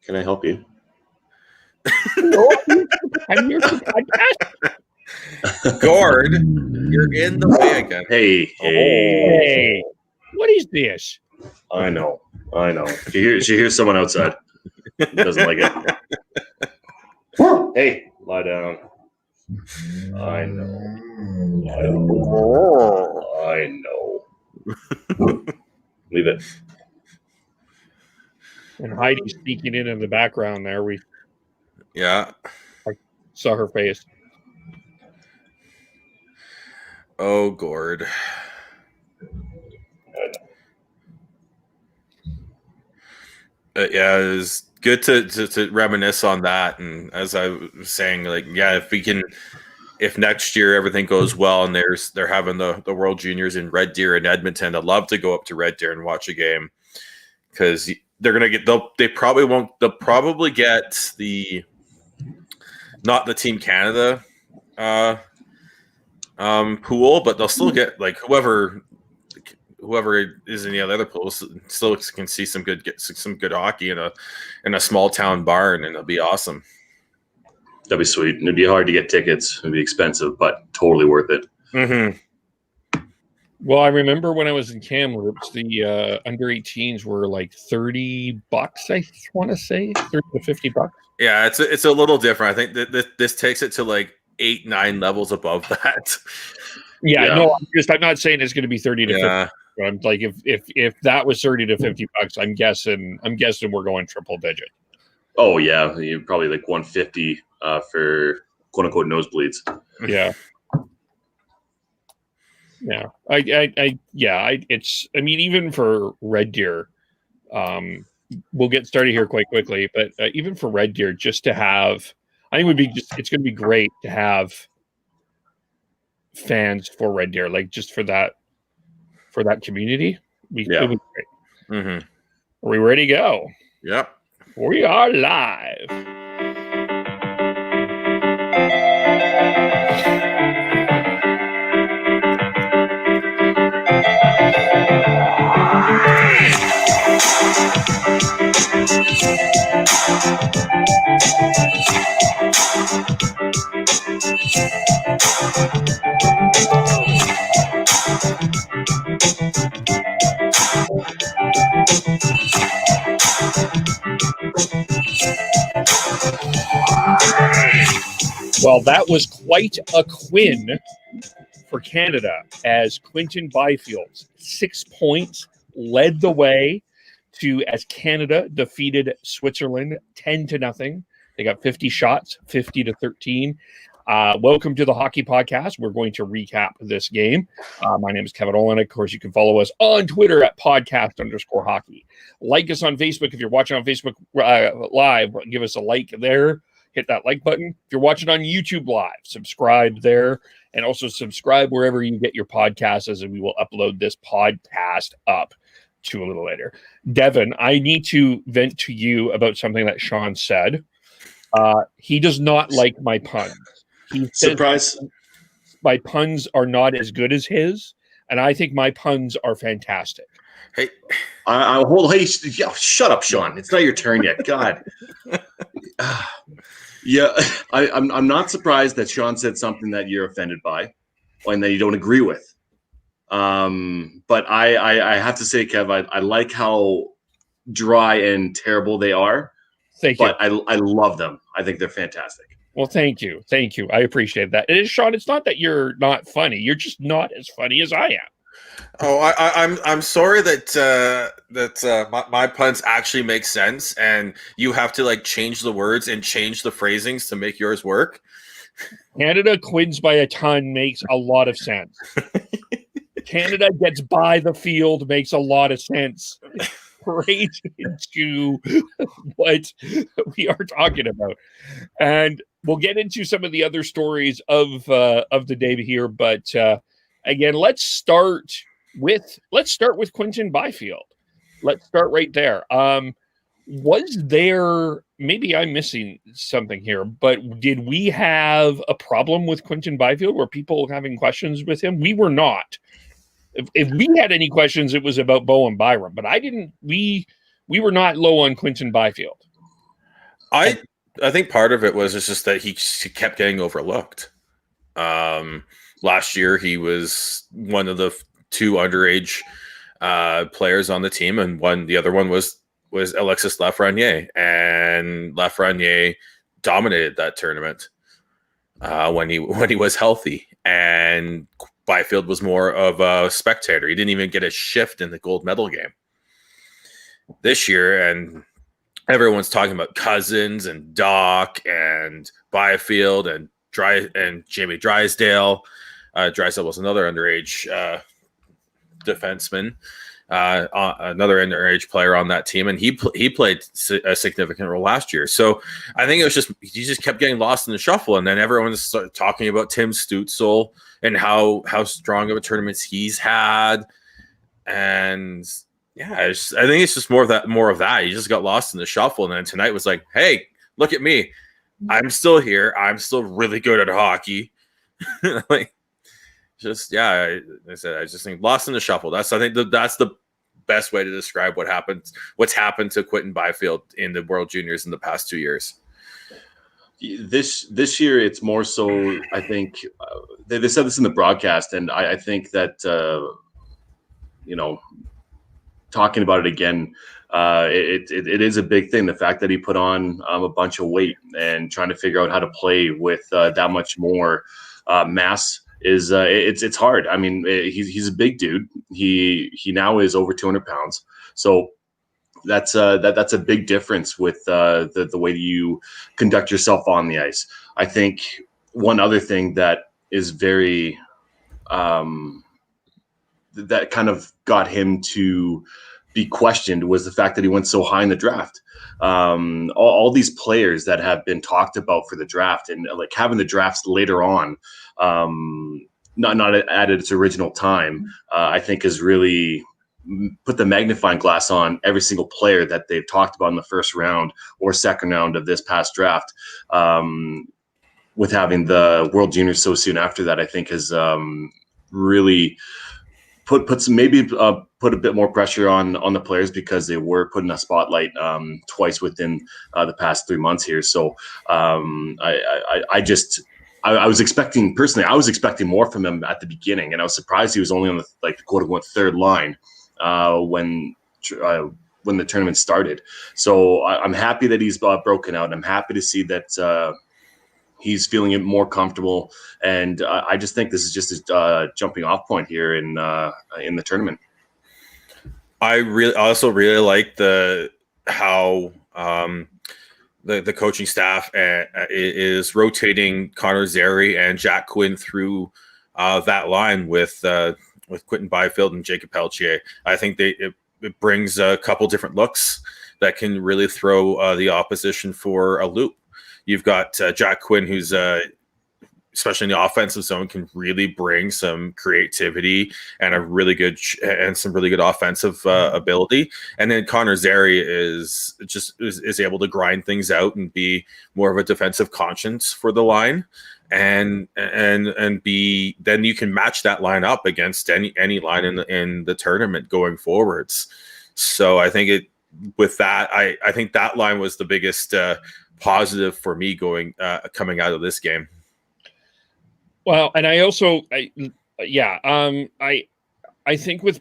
Can I help you? No, I'm here for podcast. Gord, you're in the way again. Hey. What is this? I know. She hears someone outside. Doesn't like it. Hey, lie down. I know. Leave it. And Heidi's sneaking in the background there. Yeah. I saw her face. Oh, Gord. Yeah, it was good to reminisce on that. And as I was saying, if next year everything goes well and they're having the World Juniors in Red Deer and Edmonton, I'd love to go up to Red Deer and watch a game because they'll probably get not the Team Canada pool, but they'll still get like whoever is in the other pools still can see some good hockey in a small town barn, and it'll be awesome. That'd be sweet. It'd be hard to get tickets. It'd be expensive, but totally worth it. Mm-hmm. Well, I remember when I was in Kamloops, the under 18s were like $30. I want to say $30 to $50. Yeah, it's a little different. I think that this takes it to like 8-9 levels above that. Yeah. No, I'm not saying it's going to be 30 to 50. But I'm like, if that was $30 to $50, I'm guessing we're going triple digit. Oh yeah, you're probably like 150 for quote unquote nosebleeds. Yeah. Yeah. Even for Red Deer, we'll get started here quite quickly, but even for Red Deer, just to have, I think it's going to be great to have fans for Red Deer, like just for that community. It would be great. Mm-hmm. Are we ready to go? Yep. We are live. Well, that was quite a Quin for Canada as Quinton Byfield, 6 points, led the way as Canada defeated Switzerland 10-0. They got 50 shots, 50-13. Welcome to the Hockey Podcast. We're going to recap this game. My name is Kevin Olin. Of course, you can follow us on Twitter at podcast_hockey. Like us on Facebook. If you're watching on Facebook Live, give us a like there. Hit that like button. If you're watching on YouTube Live, subscribe there. And also subscribe wherever you get your podcasts, as we will upload this podcast up to a little later. Devin, I need to vent to you about something that Sean said. He does not like my puns. Surprise. My puns are not as good as his, and I think my puns are fantastic. Hey, shut up, Sean. It's not your turn yet. God. Yeah, I'm not surprised that Sean said something that you're offended by and that you don't agree with. But I have to say, Kev, I like how dry and terrible they are. Thank you. But I love them. I think they're fantastic. Well, thank you. I appreciate that. It is, Sean, it's not that you're not funny. You're just not as funny as I am. Oh, I'm sorry that my puns actually make sense, and you have to like change the words and change the phrasings to make yours work. Canada quins by a ton makes a lot of sense. Canada gets by the field makes a lot of sense. Right into what we are talking about, and we'll get into some of the other stories of the day here. But again, let's start with Quinton Byfield. Let's start right there. Was there, maybe I'm missing something here, but did we have a problem with Quinton Byfield? Were people having questions with him? We were not. If we had any questions, it was about Bo and Byram, but I didn't. We were not low on Quinton Byfield. I think part of it was just that he kept getting overlooked. Last year, he was one of the two underage players on the team, and the other one was Alexis Lafreniere, and Lafreniere dominated that tournament when he was healthy, and Byfield was more of a spectator. He didn't even get a shift in the gold medal game this year, and everyone's talking about Cousins and Dach and Byfield and Jamie Drysdale. Drysdale was another underage defenseman, another underage player on that team, and he played a significant role last year. So I think it was he just kept getting lost in the shuffle, and then everyone started talking about Tim Stützle and how strong of a tournament he's had, and yeah, I think it's just more of that. He just got lost in the shuffle, and then tonight was like, hey, look at me, I'm still here, I'm still really good at hockey. I just think lost in the shuffle. I think that's the best way to describe what's happened to Quinton Byfield in the World Juniors in the past 2 years. This year, it's more so. I think they said this in the broadcast, and I think that talking about it again, it is a big thing. The fact that he put on a bunch of weight and trying to figure out how to play with that much more mass is it's hard. I mean, he's a big dude. He now is over 200 pounds. So that's a big difference with the way that you conduct yourself on the ice. I think one other thing that is very that kind of got him to be questioned was the fact that he went so high in the draft. All these players that have been talked about for the draft, and like having the drafts later on, not at its original time, I think has really put the magnifying glass on every single player that they've talked about in the first round or second round of this past draft. With having the World Juniors so soon after that, I think has really put a bit more pressure on the players, because they were put in a spotlight twice within the past 3 months here. So I was expecting more from him at the beginning, and I was surprised he was only on the quote unquote third line when the tournament started. So I'm happy that he's broken out. I'm happy to see that he's feeling it more comfortable, and I just think this is just a jumping off point here in the tournament. I also really like how the coaching staff is rotating Connor Zary and Jack Quinn through that line with Quinton Byfield and Jacob Pelletier. I think it brings a couple different looks that can really throw the opposition for a loop. You've got Jack Quinn, who's especially in the offensive zone, can really bring some creativity and some really good offensive ability. And then Connor Zary is able to grind things out and be more of a defensive conscience for the line. And then you can match that line up against any line in the tournament going forwards. So I think I think that line was the biggest positive for me coming out of this game. Well, and I also, I think with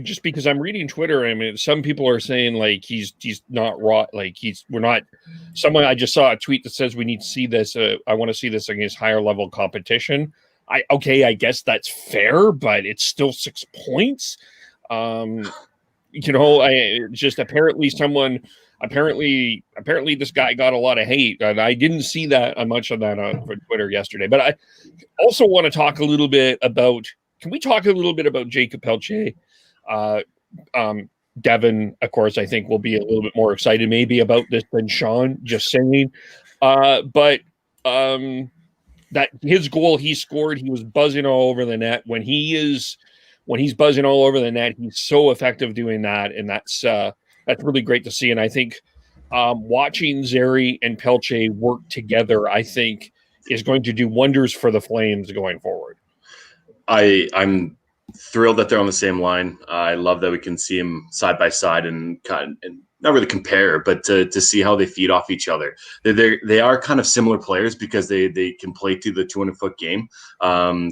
just because I'm reading Twitter, I mean, some people are saying like he's not raw, like we're not. Someone, I just saw a tweet that says we need to see this. I want to see this against higher level competition. I guess that's fair, but it's still 6 points. Apparently this guy got a lot of hate, and I didn't see much of that on Twitter yesterday. But I also want to talk a little bit about. Can we talk a little bit about Jacob Pelletier? Devin, of course, I think will be a little bit more excited maybe about this than Sean. Just saying, but that his goal he scored, he was buzzing all over the net. When he's buzzing all over the net, he's so effective doing that, and that's really great to see. And I think watching Zary and Pelletier work together, I think, is going to do wonders for the Flames going forward. I'm thrilled that they're on the same line. I love that we can see them side by side and not really compare, but to see how they feed off each other. They are kind of similar players because they can play to the 200-foot game.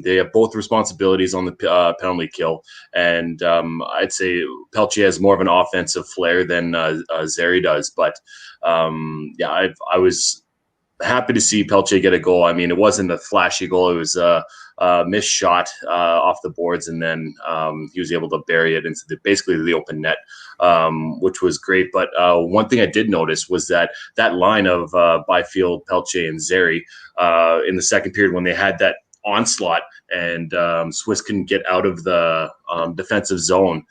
They have both responsibilities on the penalty kill, and I'd say Pelche has more of an offensive flair than Zary does. But I was happy to see Pelche get a goal. I mean, it wasn't a flashy goal. It was a missed shot off the boards, and then he was able to bury it into basically the open net, which was great. But one thing I did notice was that line of Byfield, Pelche, and Zary in the second period when they had that onslaught and Swiss couldn't get out of the defensive zone,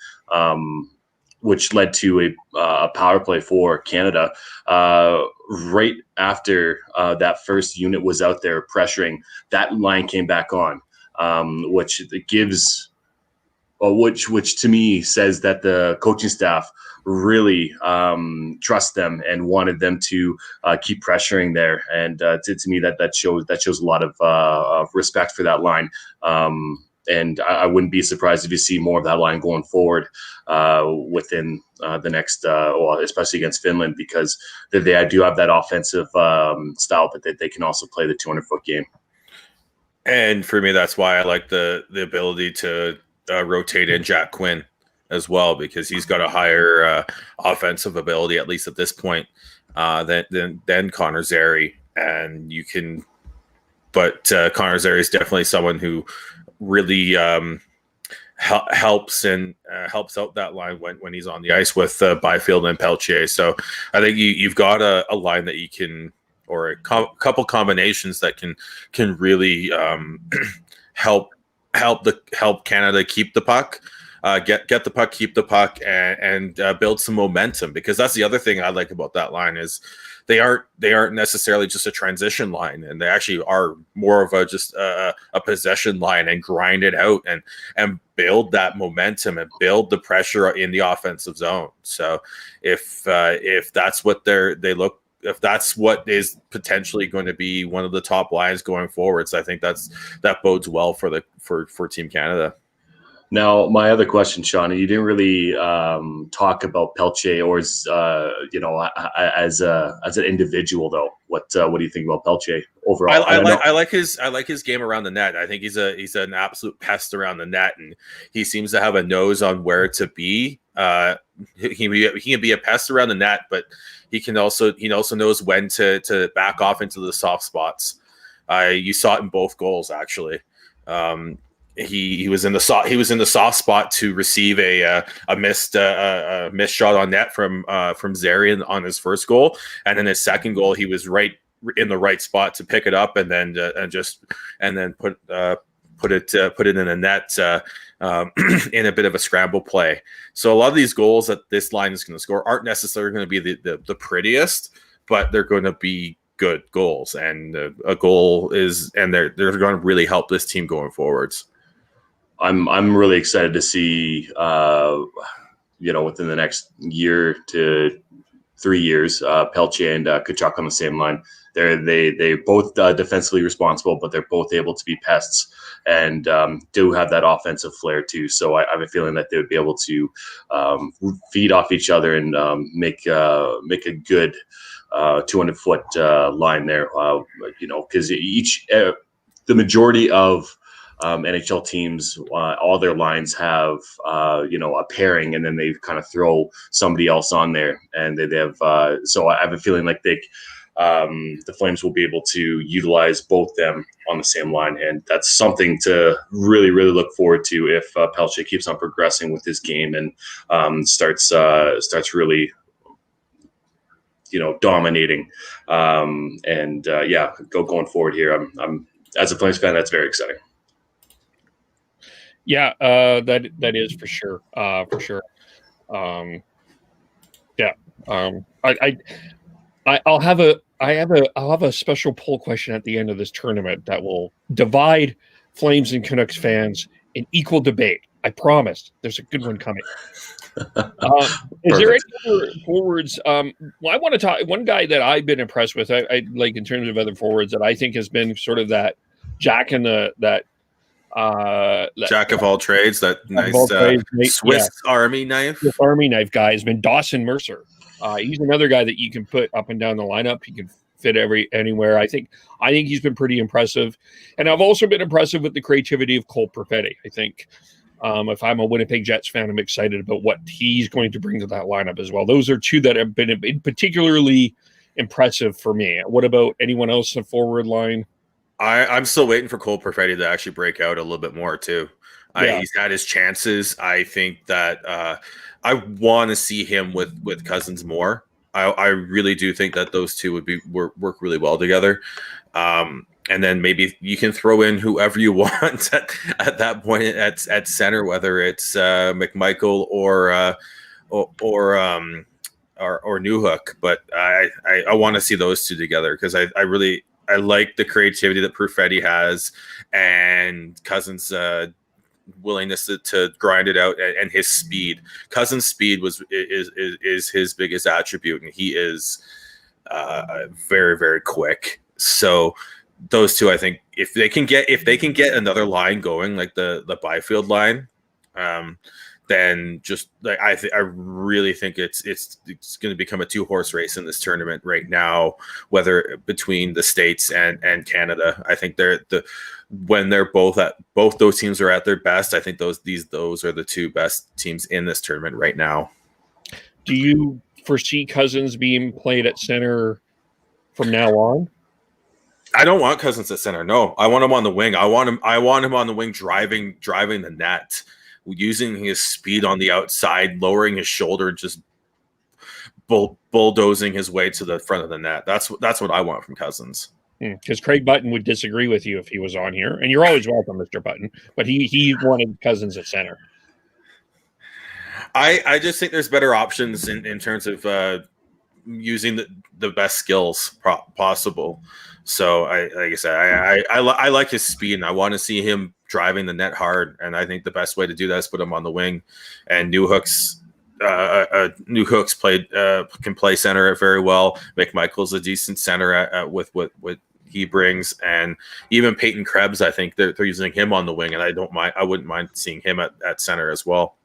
which led to a power play for Canada. Right after that first unit was out there pressuring, that line came back on, which gives, which to me says that the coaching staff really trust them and wanted them to keep pressuring there. And to me, that shows a lot of respect for that line. And I wouldn't be surprised if you see more of that line going forward within the next, especially against Finland, because they do have that offensive style, but they can also play the 200-foot game. And for me, that's why I like the ability to rotate in Dach Quinn as well, because he's got a higher offensive ability, at least at this point, than Connor Zary. And you can, but Connor Zary is definitely someone who really helps out that line when he's on the ice with Byfield and Pelche. So I think you've got a line that you can, or a couple combinations that can really help Canada keep the puck, get the puck, keep the puck, and build some momentum. Because that's the other thing I like about that line is they aren't necessarily just a transition line, and they actually are more of a possession line, and grind it out and build that momentum and build the pressure in the offensive zone. So if that's what if that's what is potentially going to be one of the top lines going forwards, I think that bodes well for Team Canada. Now, my other question, Sean, you didn't really talk about Pelche or as an individual, though. What do you think about Pelche overall? I like his game around the net. I think he's an absolute pest around the net, and he seems to have a nose on where to be. He can be a pest around the net, but he also knows when to back off into the soft spots. You saw it in both goals, actually. He was in the soft spot to receive a missed shot on net from Zary on his first goal, and in his second goal he was right in the right spot to pick it up and then put it in the net in a bit of a scramble play. So a lot of these goals that this line is going to score aren't necessarily going to be the prettiest, but they're going to be good goals, and a goal is, and they're going to really help this team going forwards. I'm really excited to see, within the next year to 3 years, Pelche and Tkachuk on the same line. They both defensively responsible, but they're both able to be pests and do have that offensive flair too. So I have a feeling that they would be able to feed off each other and make a good 200-foot line there. Because the majority of NHL teams, all their lines have, a pairing, and then they kind of throw somebody else on there, and they have. So I have a feeling like the Flames will be able to utilize both them on the same line, and that's something to really, really look forward to if Pelche keeps on progressing with his game and starts really, dominating. Going forward here, I'm as a Flames fan, that's very exciting. Yeah, that is for sure. For sure. I'll have a special poll question at the end of this tournament that will divide Flames and Canucks fans in equal debate. I promise. There's a good one coming. Is there any other forwards? I want to talk. One guy that I've been impressed with, I like in terms of other forwards that I think has been sort of that Jack in that Jack of all trades, that nice Swiss Army knife. Swiss Army knife guy has been Dawson Mercer. He's another guy that you can put up and down the lineup. He can fit anywhere. I think he's been pretty impressive, and I've also been impressive with the creativity of Cole Perfetti. I think if I'm a Winnipeg Jets fan, I'm excited about what he's going to bring to that lineup as well. Those are two that have been particularly impressive for me. What about anyone else in the forward line? I'm still waiting for Cole Perfetti to actually break out a little bit more too. Yeah. He's had his chances. I think that I want to see him with Cousins more. I really do think that those two would work really well together. And then maybe you can throw in whoever you want at that point at center, whether it's McMichael or Newhook. But I want to see those two together because I like the creativity that Perfetti has and Cousins' willingness to grind it out and his speed. Cousins' speed is his biggest attribute, and he is very, very quick. So those two, I think, if they can get another line going like the Byfield line, then just like I really think it's going to become a 2-horse race in this tournament right now, whether between the States and Canada. I think when they're both those teams are at their best. I think those are the two best teams in this tournament right now. Do you foresee Cousins being played at center from now on? I don't want Cousins at center. No, I want him on the wing. I want him on the wing driving the net, using his speed on the outside, lowering his shoulder, just bulldozing his way to the front of the net. That's what I want from Cousins. Because Craig Button would disagree with you if he was on here, and you're always welcome, Mr. Button. But he wanted Cousins at center. I just think there's better options in terms of using the best skills possible. So like I said, I like his speed, and I want to see him driving the net hard. And I think the best way to do that is put him on the wing. And Newhook's can play center very well. McMichael's a decent center with what he brings, and even Peyton Krebs, I think they're using him on the wing, and I wouldn't mind seeing him at center as well.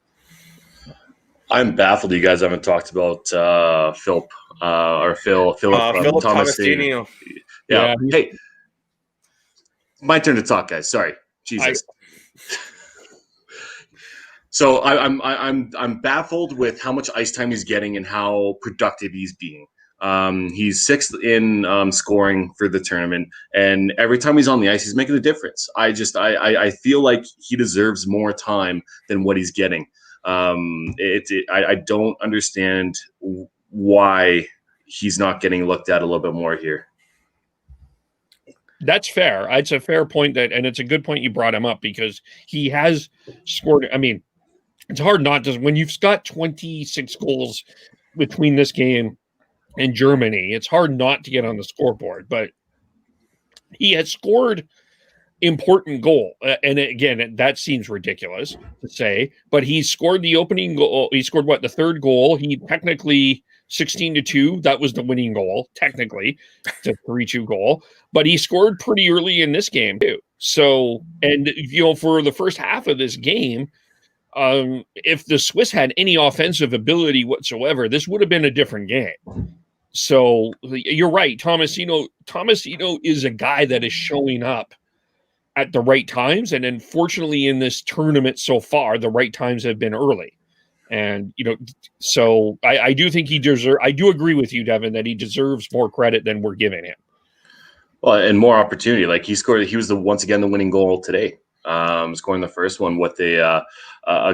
I'm baffled you guys haven't talked about Philip Tomasino. Yeah. Hey, my turn to talk, guys. Sorry, Jesus. So I'm baffled with how much ice time he's getting and how productive he's being. He's 6th in scoring for the tournament, and every time he's on the ice, he's making a difference. I feel like he deserves more time than what he's getting. I don't understand why he's not getting looked at a little bit more here. That's fair. It's a fair point and it's a good point you brought him up because he has scored. I mean, it's hard not to, when you've got 26 goals between this game and Germany, it's hard not to get on the scoreboard, but he has scored important goal. And again, that seems ridiculous to say, but he scored the opening goal. He scored the third goal. He technically 16-2. That was the winning goal, technically, the 3-2 goal. But he scored pretty early in this game too. So, and for the first half of this game, if the Swiss had any offensive ability whatsoever, this would have been a different game. So you're right. Tomasino is a guy that is showing up at the right times. And unfortunately in this tournament so far, the right times have been early. And, so I do think I do agree with you, Devin, that he deserves more credit than we're giving him. Well, and more opportunity. Like he was once again the winning goal today. Scoring the first one with a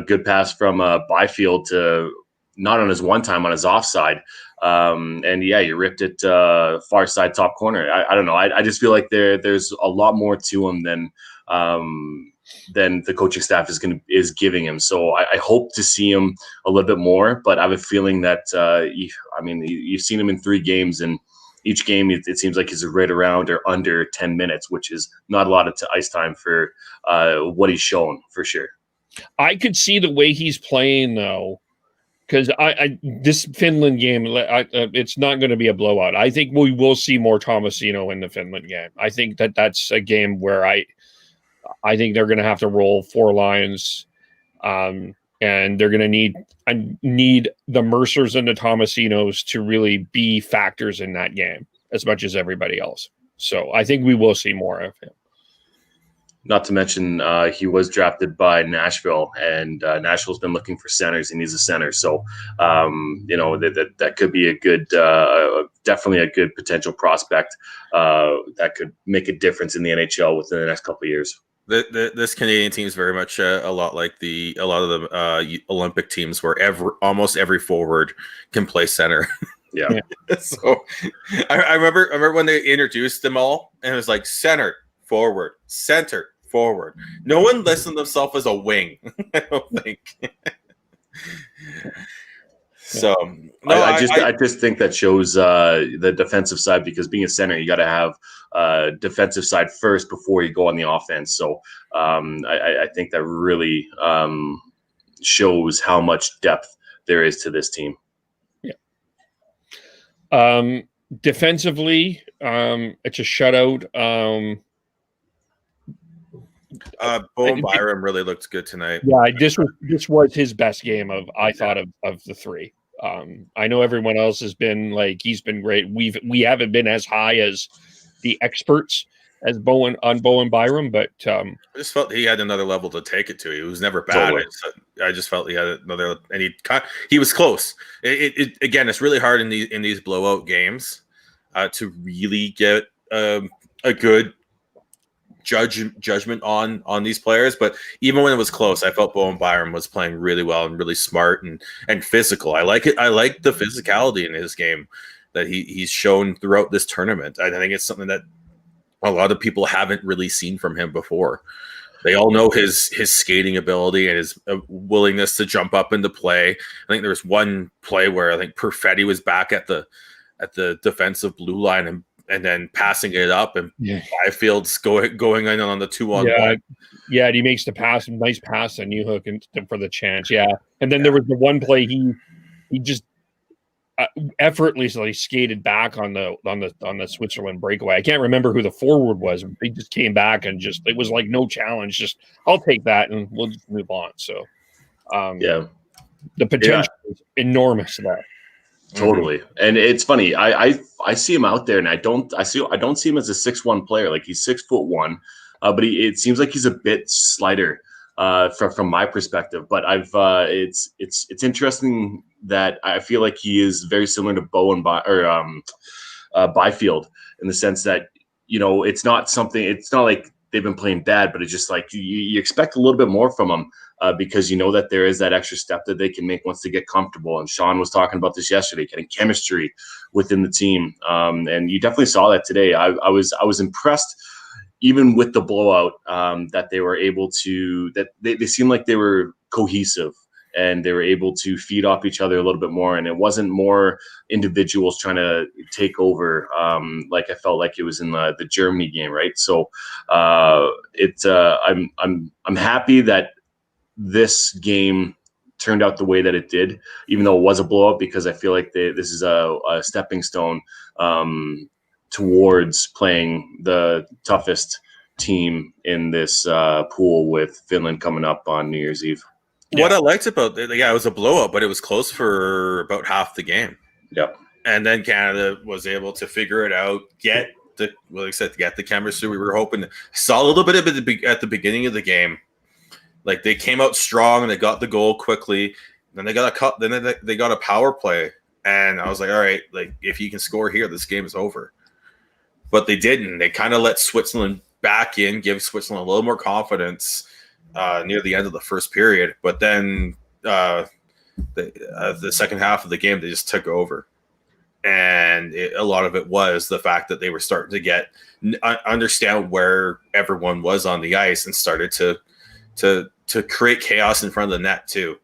good pass from Byfield to not on his one time, on his offside. And yeah, you ripped it far side top corner. I don't know. I just feel like there's a lot more to him than the coaching staff is giving him. So I hope to see him a little bit more, but I have a feeling that you've seen him in 3 games, and each game it seems like he's right around or under 10 minutes, which is not a lot of ice time for what he's shown for sure. I could see the way he's playing though, because this Finland game, it's not going to be a blowout. I think we will see more Tomasino in the Finland game. I think that's a game where I think they're going to have to roll 4 lines, and and they're going to need the Mercers and the Tomasinos to really be factors in that game as much as everybody else. So I think we will see more of him. Not to mention, he was drafted by Nashville, and Nashville's been looking for centers. He needs a center, so that could be a good, definitely a good potential prospect that could make a difference in the NHL within the next couple of years. This Canadian team is very much a lot like a lot of the Olympic teams, where almost every forward can play center. Yeah. So I remember when they introduced them all, and it was like center, forward, center, forward. No one listed themselves as a wing, I don't think. So no, I just think that shows the defensive side, because being a center, you got to have defensive side first before you go on the offense. So I think that really shows how much depth there is to this team. Yeah. Defensively, it's a shutout. Bowen Byram really looked good tonight. Yeah, this was his best game of the three. I know everyone else has been he's been great. We haven't been as high as the experts as Bowen Byram, but I just felt he had another level to take it to. He was never bad. Totally. I just felt he had another, and he was close. Again, it's really hard in these blowout games to really get a good judgment on these players. But even when it was close, I felt Bowen Byram was playing really well and really smart and physical. I like it. I like the physicality in his game that he's shown throughout this tournament. I think it's something that a lot of people haven't really seen from him before. They all know his skating ability and his willingness to jump up into play. I think there was one play where I think Perfetti was back at the defensive blue line and then passing it up, and Byfield's going in on the 2-on-1. Yeah, and he makes the pass, nice pass on Newhook for the chance. Yeah, and then there was the one play he just effortlessly skated back on the Switzerland breakaway. I can't remember who the forward was. But he just came back and it was like no challenge. Just I'll take that and we'll just move on. So, the potential is enormous there. Totally. And it's funny. I see him out there, and I don't see him as a 6'1" player. Like, he's 6'1", but it seems like he's a bit slighter from my perspective. But it's interesting that I feel like he is very similar to Byfield, in the sense that, it's not like they've been playing bad, but it's just like you expect a little bit more from them. Because you know that there is that extra step that they can make once they get comfortable. And Sean was talking about this yesterday, getting chemistry within the team. And you definitely saw that today. I was impressed, even with the blowout, that they were able to, that they seemed like they were cohesive and they were able to feed off each other a little bit more. And it wasn't more individuals trying to take over, like I felt like it was in the Germany game, right? So I'm happy that this game turned out the way that it did, even though it was a blowout, because I feel like this is a stepping stone towards playing the toughest team in this pool, with Finland coming up on New Year's Eve. What I liked about it, it was a blowout, but it was close for about half the game. Yep. And then Canada was able to figure it out, get the chemistry we were hoping. Saw a little bit of it at the beginning of the game. Like, they came out strong and they got the goal quickly. Then they got they got a power play, and I was like, all right, like, if you can score here, this game is over. But they didn't. They kind of let Switzerland back in, give Switzerland a little more confidence near the end of the first period. But then the second half of the game, they just took over, and a lot of it was the fact that they were starting to understand where everyone was on the ice and started to create chaos in front of the net too.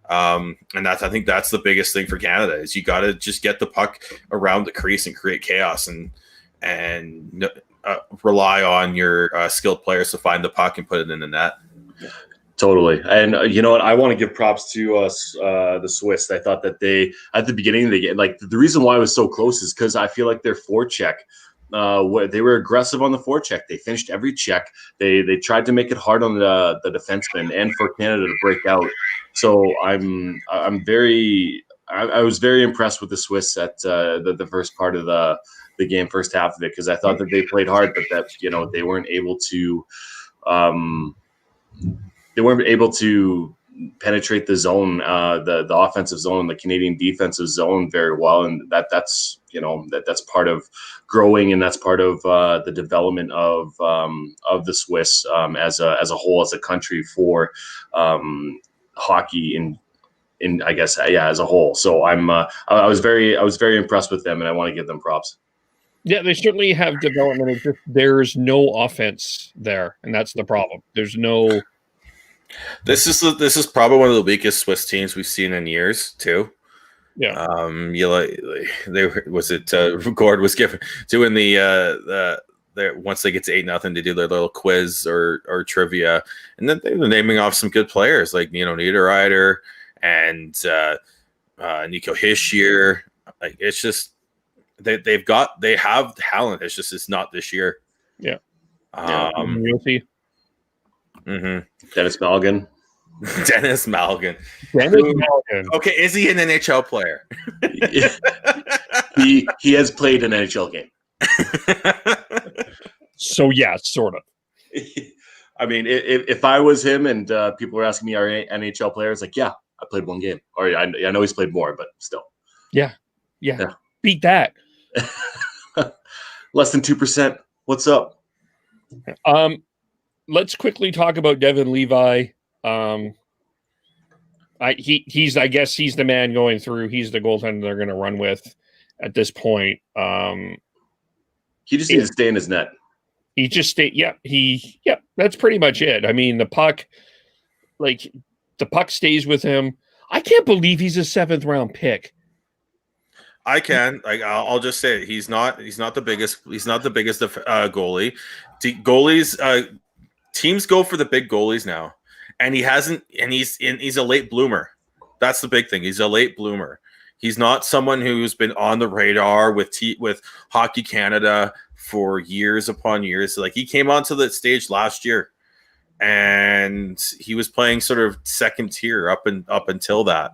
And I think that's the biggest thing for Canada, is you got to just get the puck around the crease and create chaos and rely on your skilled players to find the puck and put it in the net. Totally. And you know what? I want to give props to the Swiss. I thought that they, at the beginning of the game, like, the reason why it was so close is because I feel like their forecheck, they were aggressive on the forecheck. They finished every check. They tried to make it hard on the defenseman and for Canada to break out. So I'm very I was very impressed with the Swiss at the first part of the game, first half of it, because I thought that they played hard, but that they weren't able to penetrate the zone, the offensive zone, the Canadian defensive zone very well, and that's part of growing, and that's part of the development of the Swiss as a whole, as a country, for hockey in I guess as a whole. So I was very impressed with them, and I want to give them props. Yeah, they certainly have development. It's just there's no offense there, and that's the problem. There's no. This is probably one of the weakest Swiss teams we've seen in years too. Yeah. Gord was doing the once they get to 8-0, they do their little quiz or trivia, and then they were naming off some good players like Niederreiter and Nico Hischier. Like, it's just they have talent. It's just it's not this year. Yeah. You'll see. Dennis Malgin. Dennis Malgin. Okay, is he an NHL player? he has played an NHL game. So yeah, sort of. I mean, if I was him and people were asking me, are NHL players? Like, yeah, I played one game. Or I know he's played more, but still. Yeah. Beat that. Less than 2%. What's up? Let's quickly talk about Devin Levi. I guess he's the man going through. He's the goaltender they're going to run with at this point. He just needs to stay in his net. He just stay. Yeah. That's pretty much it. I mean, the puck stays with him. I can't believe he's a 7th round pick. I can. I'll just say it. He's not the biggest. He's not the biggest goalie. Goalies. Teams go for the big goalies now, and he hasn't. And he's a late bloomer. That's the big thing. He's a late bloomer. He's not someone who's been on the radar with Hockey Canada for years upon years. Like, he came onto the stage last year, and he was playing sort of second tier up until that.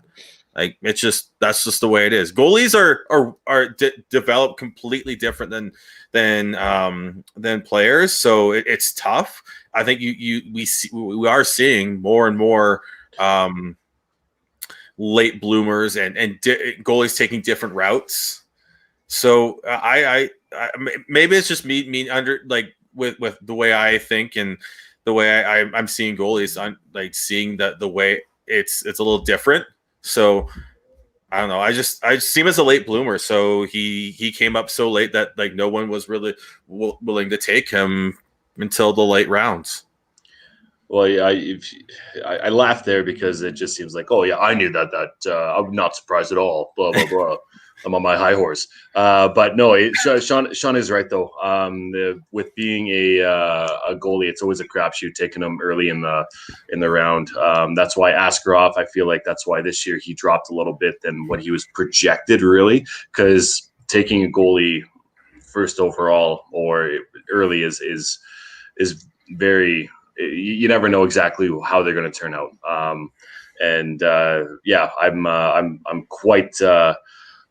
Like, that's just the way it is. Goalies are developed completely different than players, so it's tough. I think we are seeing more and more late bloomers and goalies taking different routes. So I maybe it's just me under like with the way I think and the way I'm seeing goalies. I'm like seeing the way it's a little different. So I don't know. I just see him as a late bloomer. So he came up so late that like no one was really willing to take him until the late rounds. Well, yeah, I laughed there because it just seems like, oh yeah, I knew that. I'm not surprised at all. Blah blah blah. I'm on my high horse. But no, Sean is right though. With being a goalie, it's always a crapshoot taking him early in the round. That's why Askarov, I feel like that's why this year he dropped a little bit than what he was projected, really, because taking a goalie first overall or early is very. You never know exactly how they're going to turn out. I'm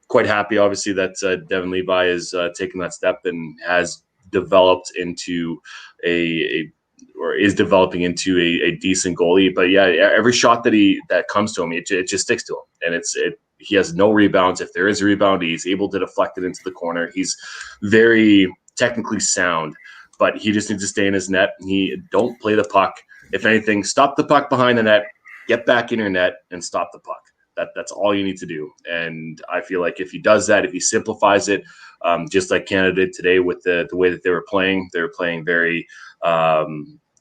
quite happy, obviously, that Devin Levi is taking that step and has developed into is developing into a decent goalie. But yeah, every shot that comes to him, it just sticks to him, and he has no rebounds. If there is a rebound, he's able to deflect it into the corner. He's very technically sound, but he just needs to stay in his net. He don't play the puck. If anything, stop the puck behind the net, get back in your net, and stop the puck. That's all you need to do. And I feel like if he does that, if he simplifies it, just like Canada did today with the way that they were playing very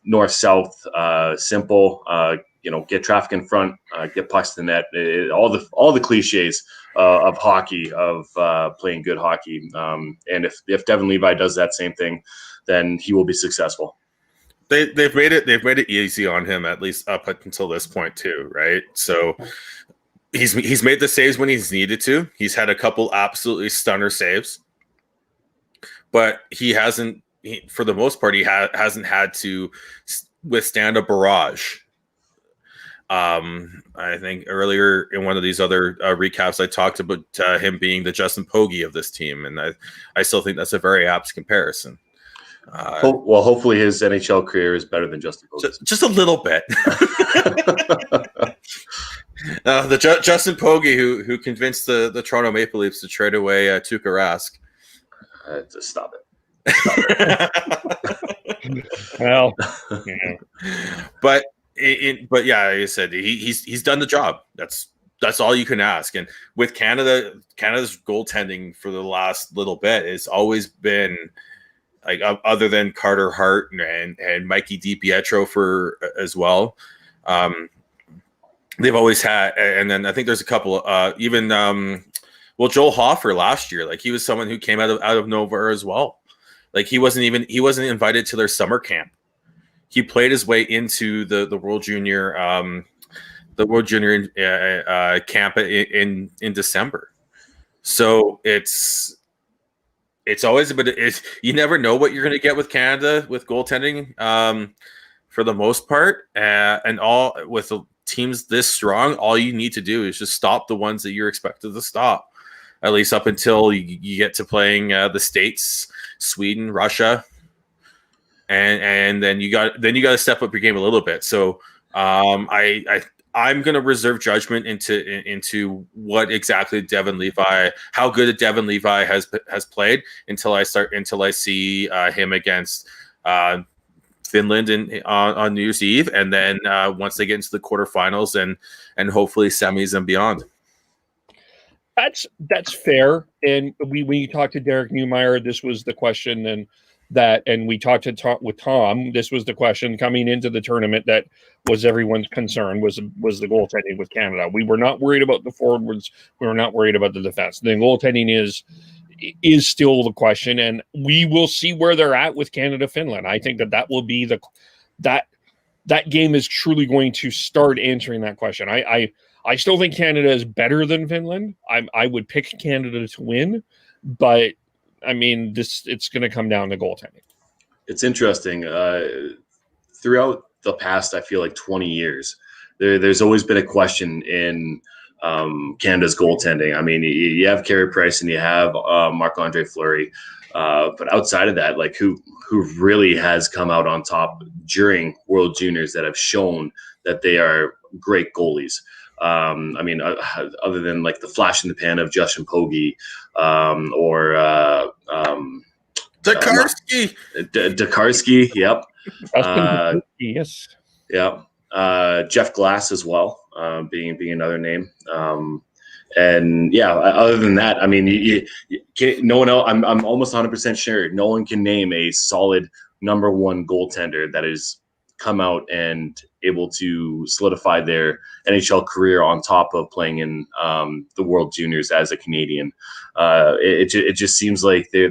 north-south, simple. Get traffic in front, get pucks to the net. All the cliches of hockey, of playing good hockey. And if Devin Levi does that same thing, then he will be successful. They've made it easy on him, at least up until this point too, right? So he's made the saves when he's needed to. He's had a couple absolutely stunner saves, but he hasn't. For the most part, he hasn't had to withstand a barrage. I think earlier in one of these other recaps, I talked about him being the Justin Pogge of this team, and I still think that's a very apt comparison. Well, hopefully his NHL career is better than Justin Pogge's. Just a little bit. Justin Pogge, who convinced the Toronto Maple Leafs to trade away Tuukka Rask. Just stop it. Well, but yeah, like I said, he's done the job. That's all you can ask. And with Canada's goaltending for the last little bit has always been like, other than Carter Hart and Mikey DiPietro for as well. They've always had, and then I think there's a couple, even Joel Hofer last year, like he was someone who came out of nowhere as well. Like he wasn't invited to their summer camp. He played his way into the World Junior camp in December. So it's always a bit. You never know what you're going to get with Canada with goaltending, for the most part, and all with the teams this strong. All you need to do is just stop the ones that you're expected to stop, at least up until you get to playing the States, Sweden, Russia. And then you got to step up your game a little bit. So I'm going to reserve judgment into what exactly Devin Levi, how good Devin Levi has played until I see him against Finland on New Year's Eve, and then once they get into the quarterfinals and hopefully semis and beyond. That's fair. And we talked to Derek Neumeyer, this was the question, and we talked with Tom. This was the question coming into the tournament that was everyone's concern was the goaltending with Canada. We were not worried about the forwards. We were not worried about the defense. The goaltending is still the question, and we will see where they're at with Canada Finland. I think that will be that game is truly going to start answering that question. I still think Canada is better than Finland. I would pick Canada to win, but I mean, it's going to come down to goaltending. It's interesting. Throughout the past, I feel like 20 years, there's always been a question in Canada's goaltending. I mean, you have Carey Price and you have Marc-Andre Fleury, but outside of that, like who really has come out on top during World Juniors that have shown that they are great goalies. I mean, other than like the flash in the pan of Justin Pogge, or Dakarski. Dakarski, yep. Yes. Yep. Jeff Glass as well, being another name. And yeah, other than that, I mean, no one else. I'm almost 100% sure no one can name a solid number one goaltender that has come out and able to solidify their NHL career on top of playing in the World Juniors as a Canadian. It just seems like there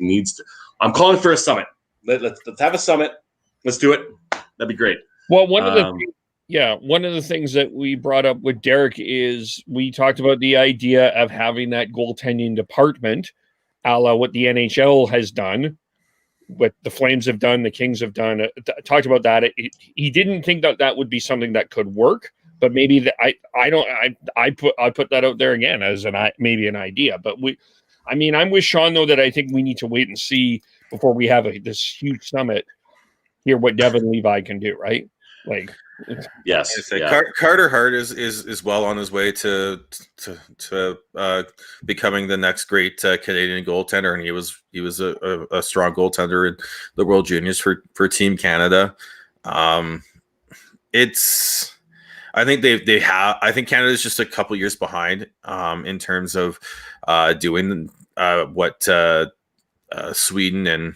needs to. I'm calling for a summit. Let's have a summit. Let's do it. That'd be great. Well, one of the things that we brought up with Derek is we talked about the idea of having that goaltending department, a la what the NHL has done, what the Flames have done, the Kings have done. Talked about that. He didn't think that would be something that could work, but maybe I put that out there again as maybe an idea. But I'm with Sean though that I think we need to wait and see before we have this huge summit. Hear what Devin Levi can do, right? Like, yes, yeah. Carter Hart is well on his way to becoming the next great Canadian goaltender, and he was a strong goaltender in the World Juniors for Team Canada. I think I think Canada is just a couple years behind in terms of doing what Sweden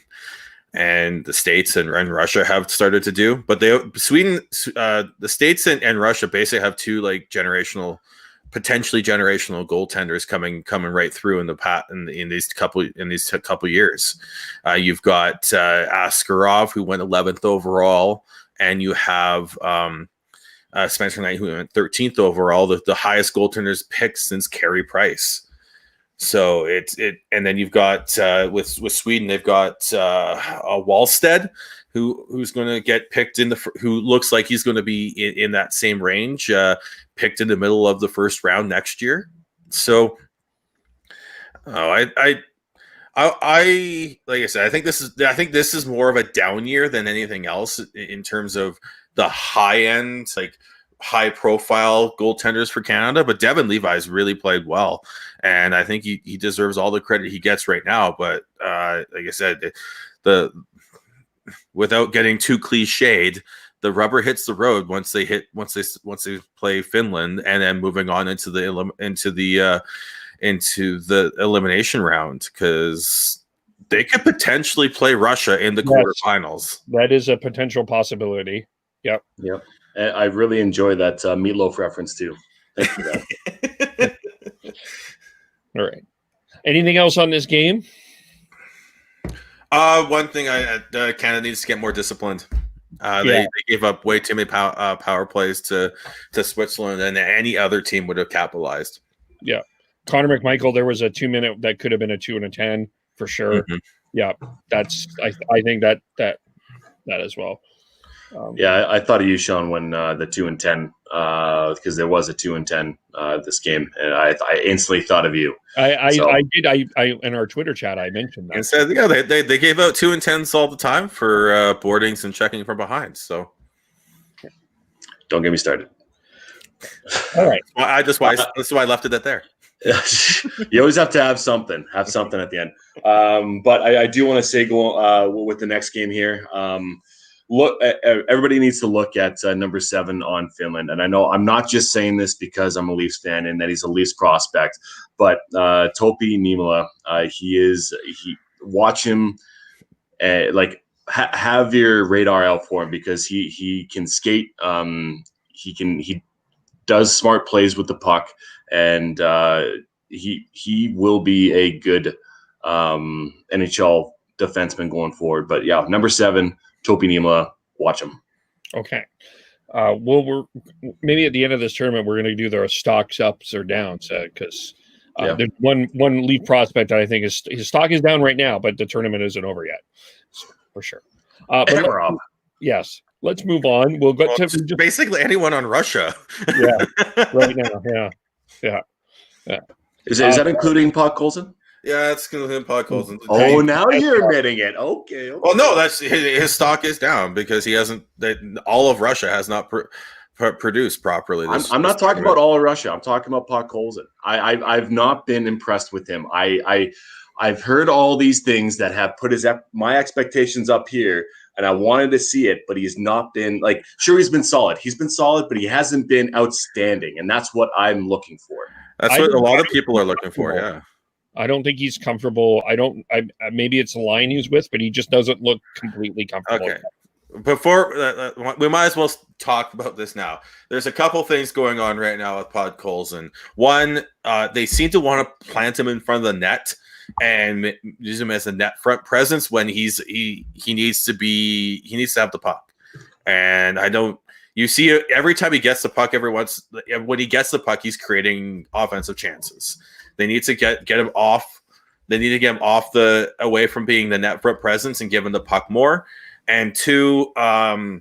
and the States and Russia have started to do. But the States and Russia basically have two like potentially generational goaltenders coming right through in these couple years. You've got Askarov, who went 11th overall, and you have Spencer Knight, who went 13th overall, the highest goaltenders picked since Carey Price. So and then you've got with Sweden, they've got a Wallstead who's going to get picked who looks like he's going to be in that same range, picked in the middle of the first round next year. So, like I said, I think this is more of a down year than anything else in terms of the high end, like high profile goaltenders for Canada. But Devin Levi's really played well, and I think he deserves all the credit he gets right now. But like I said, without getting too cliched, the rubber hits the road once they play Finland, and then moving on into the elimination round, because they could potentially play Russia in the quarterfinals. That is a potential possibility. Yep. I really enjoy that Meatloaf reference too. Thank you for that. All right. Anything else on this game? One thing, Canada needs to get more disciplined. They gave up way too many power plays to Switzerland, and any other team would have capitalized. Yeah. Connor McMichael, there was a 2-minute that could have been a 2 and a 10 for sure. Mm-hmm. Yeah, that's I think that as well. I thought of you, Sean, when the 2 and 10, because there was a 2 and 10 this game, and I instantly thought of you. I did in our Twitter chat I mentioned that. And said, they gave out 2 and 10s all the time for boardings and checking from behind. So don't get me started. All right, that's why I left it at there. You always have to have something at the end. But I do want to say, go with the next game here. Look, everybody needs to look at number 7 on Finland. And I know I'm not just saying this because I'm a Leafs fan and that he's a Leafs prospect, but Topi Niemela, watch him, have your radar out for him, because he can skate. He does smart plays with the puck, and he will be a good NHL defenseman going forward. But yeah, number 7, Topi Niemela, watch him. Okay. We're maybe at the end of this tournament, we're going to do their stocks ups or downs, because there's one Leaf prospect that I think his stock is down right now, but the tournament isn't over yet, so, for sure. Yes, let's move on. We'll go to basically anyone on Russia. Yeah, right now. Yeah. Is that including Podkolzin? Yeah, it's going to Podkolzin. Oh, now you're admitting it. Okay. Well, no, that's his stock is down because he hasn't. All of Russia has not produced properly. I'm not talking about all of Russia. I'm talking about Podkolzin. I've not been impressed with him. I've heard all these things that have put my expectations up here, and I wanted to see it, but he's not been sure, he's been solid. He's been solid, but he hasn't been outstanding, and that's what I'm looking for. That's what a lot of people are looking for. Yeah. I don't think he's comfortable. Maybe it's the line he's with, but he just doesn't look completely comfortable. Okay. Before we might as well talk about this now. There's a couple things going on right now with Podkolzin. One, they seem to want to plant him in front of the net and use him as a net front presence when he needs to have the puck. And you see it every time he gets the puck. When he gets the puck, he's creating offensive chances. They need to get him off. They need to get him away from being the net front presence and give him the puck more. And 2, the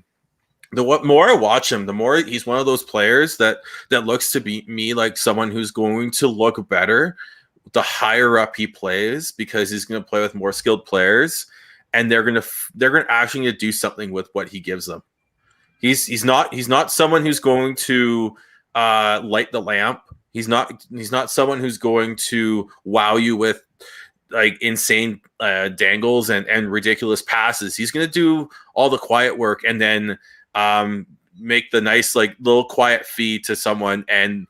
more I watch him, the more he's one of those players that looks to me like someone who's going to look better the higher up he plays, because he's going to play with more skilled players, and they're going to actually do something with what he gives them. He's not someone who's going to light the lamp. He's not someone who's going to wow you with insane dangles and ridiculous passes. He's going to do all the quiet work and then make the nice little quiet feed to someone and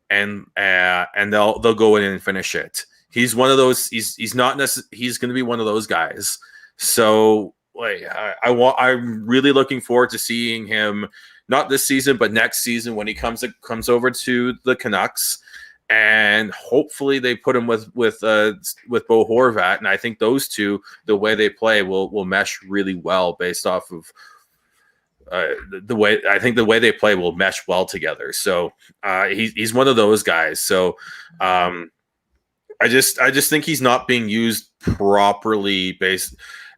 they'll go in and finish it. He's one of those. He's not necessarily. He's going to be one of those guys. So I'm really looking forward to seeing him. Not this season, but next season when he comes over to the Canucks, and hopefully they put him with Bo Horvat. And I think those two, the way they play, will mesh really well based off of the way they play will mesh well together. So he's one of those guys. So I just think he's not being used properly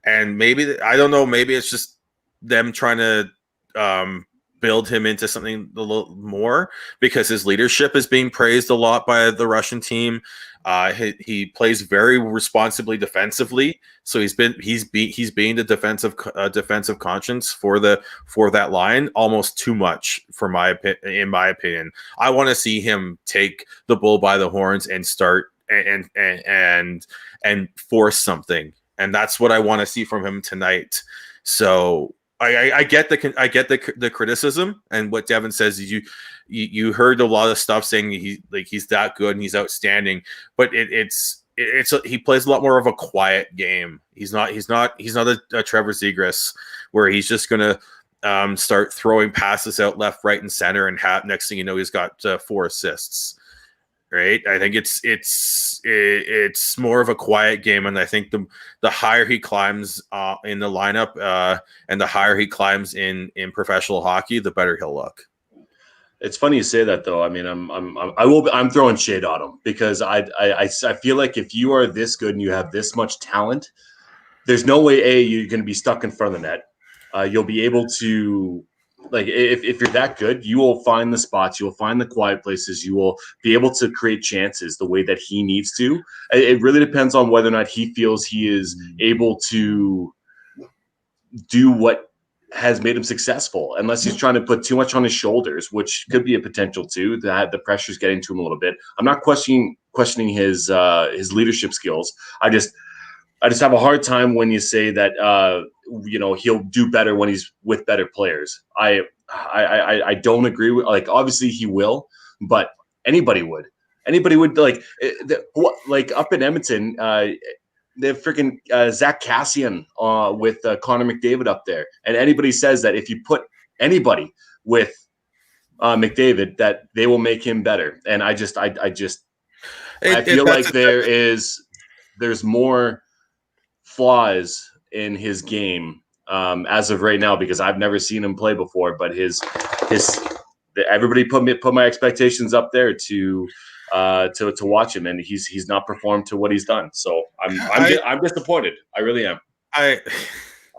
and maybe, I don't know, maybe it's just them trying to build him into something a little more because his leadership is being praised a lot by the Russian team. He plays very responsibly defensively, so he's being the defensive conscience for that line almost too much in my opinion. I want to see him take the bull by the horns and start and force something, and that's what I want to see from him tonight. So I get the criticism, and what Devin says is you heard a lot of stuff saying he's that good and he's outstanding, but he plays a lot more of a quiet game. He's not a Trevor Zegras where he's just gonna start throwing passes out left, right, and center, and next thing you know he's got 4 assists. Right, I think it's more of a quiet game, and I think the higher he climbs in the lineup, and the higher he climbs in professional hockey, the better he'll look. It's funny you say that, though. I mean, I'm throwing shade on him because I feel like if you are this good and you have this much talent, there's no way you're going to be stuck in front of the net. You'll be able to. Like if you're that good, you will find the spots, you will find the quiet places, you will be able to create chances the way that he needs to. It really depends on whether or not he feels he is able to do what has made him successful, unless he's trying to put too much on his shoulders, which could be a potential too, that the pressure's getting to him a little bit. I'm not questioning his leadership skills. I just have a hard time when you say that he'll do better when he's with better players. I don't agree with, like, obviously he will, but anybody would like up in Edmonton, the freaking Zach Cassian with Connor McDavid up there, and anybody says that if you put anybody with McDavid, that they will make him better, and I feel like there's more flaws in his game as of right now, because I've never seen him play before, but everybody put my expectations up there to watch him, and he's not performed to what he's done. So I'm disappointed. I really am. I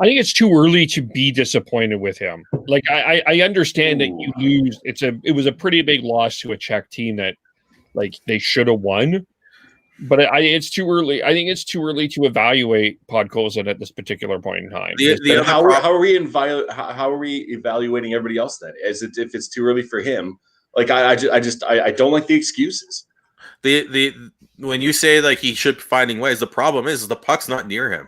think it's too early to be disappointed with him. Like I understand that you lose. It was a pretty big loss to a Czech team that, like, they should have won. But it's too early. I think it's too early to evaluate Podkolzin at this particular point in time. How are we evaluating everybody else then? If it's too early for him? Like I don't like the excuses. When you say like he should be finding ways, the problem is the puck's not near him.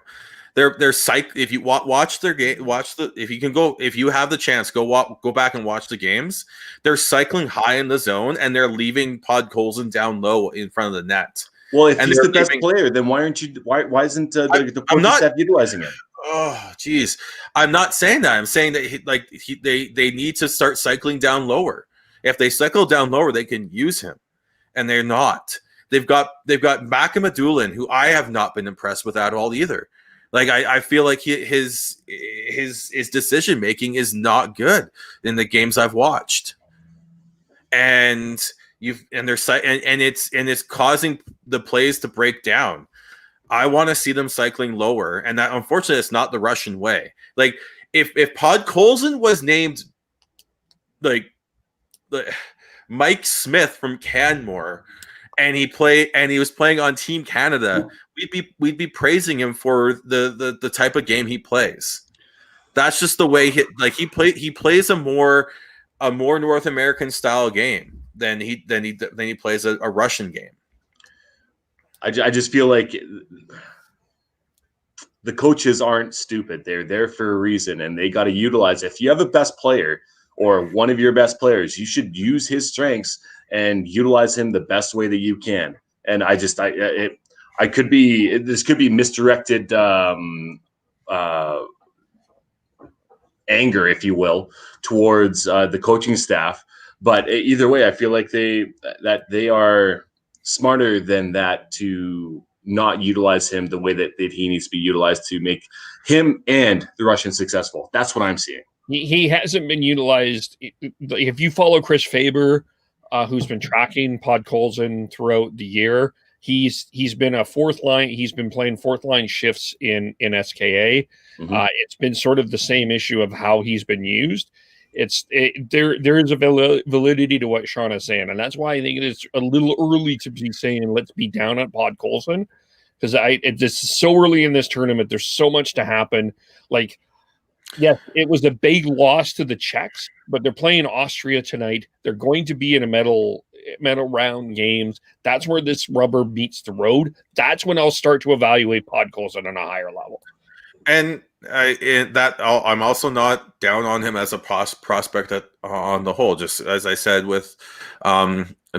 They're if you watch their game, if you have the chance, go back and watch the games. They're cycling high in the zone and they're leaving Podkolzin down low in front of the net. Well, if he's the best player, then why isn't the coaching staff utilizing him? Oh, geez. I'm not saying that. I'm saying that they need to start cycling down lower. If they cycle down lower, they can use him, and they're not. They've got Macamadulin, who I have not been impressed with at all either. Like I feel like his decision making is not good in the games I've watched, and it's causing the plays to break down. I want to see them cycling lower, and that, unfortunately, it's not the Russian way. Like if Podkolzin was named like Mike Smith from Canmore, and he was playing on Team Canada, we'd be praising him for the type of game he plays. That's just the way he plays a more North American style game than he plays a Russian game. I just feel like the coaches aren't stupid. They're there for a reason, and they got to utilize. If you have a best player or one of your best players, you should use his strengths and utilize him the best way that you can. And this could be misdirected anger, if you will, towards the coaching staff. But either way, I feel like they are smarter than that to not utilize him the way that he needs to be utilized to make him and the Russians successful. That's what I'm seeing. He hasn't been utilized. If you follow Chris Faber, who's been tracking Podkolzin throughout the year, He's been a fourth line. He's been playing fourth line shifts in SKA. It's been sort of the same issue of how he's been used. There is a validity to what Sean is saying, and that's why I think it is a little early to be saying let's be down at Podkolzin, because this is so early in this tournament. There's so much to happen. Like, yes, it was a big loss to the Czechs, but they're playing Austria tonight. They're going to be in a medal round games. That's where this rubber meets the road. That's when I'll start to evaluate Podkolzin on a higher level. And I'm also not down on him as a prospect on the whole. Just as I said with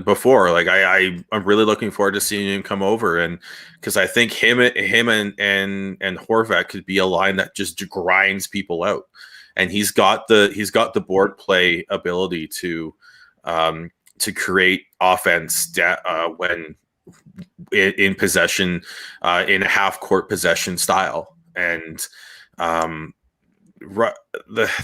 before, like I'm really looking forward to seeing him come over, and because I think him and Horvat could be a line that just grinds people out, and he's got the board play ability to create offense when in possession, in a half court possession style. And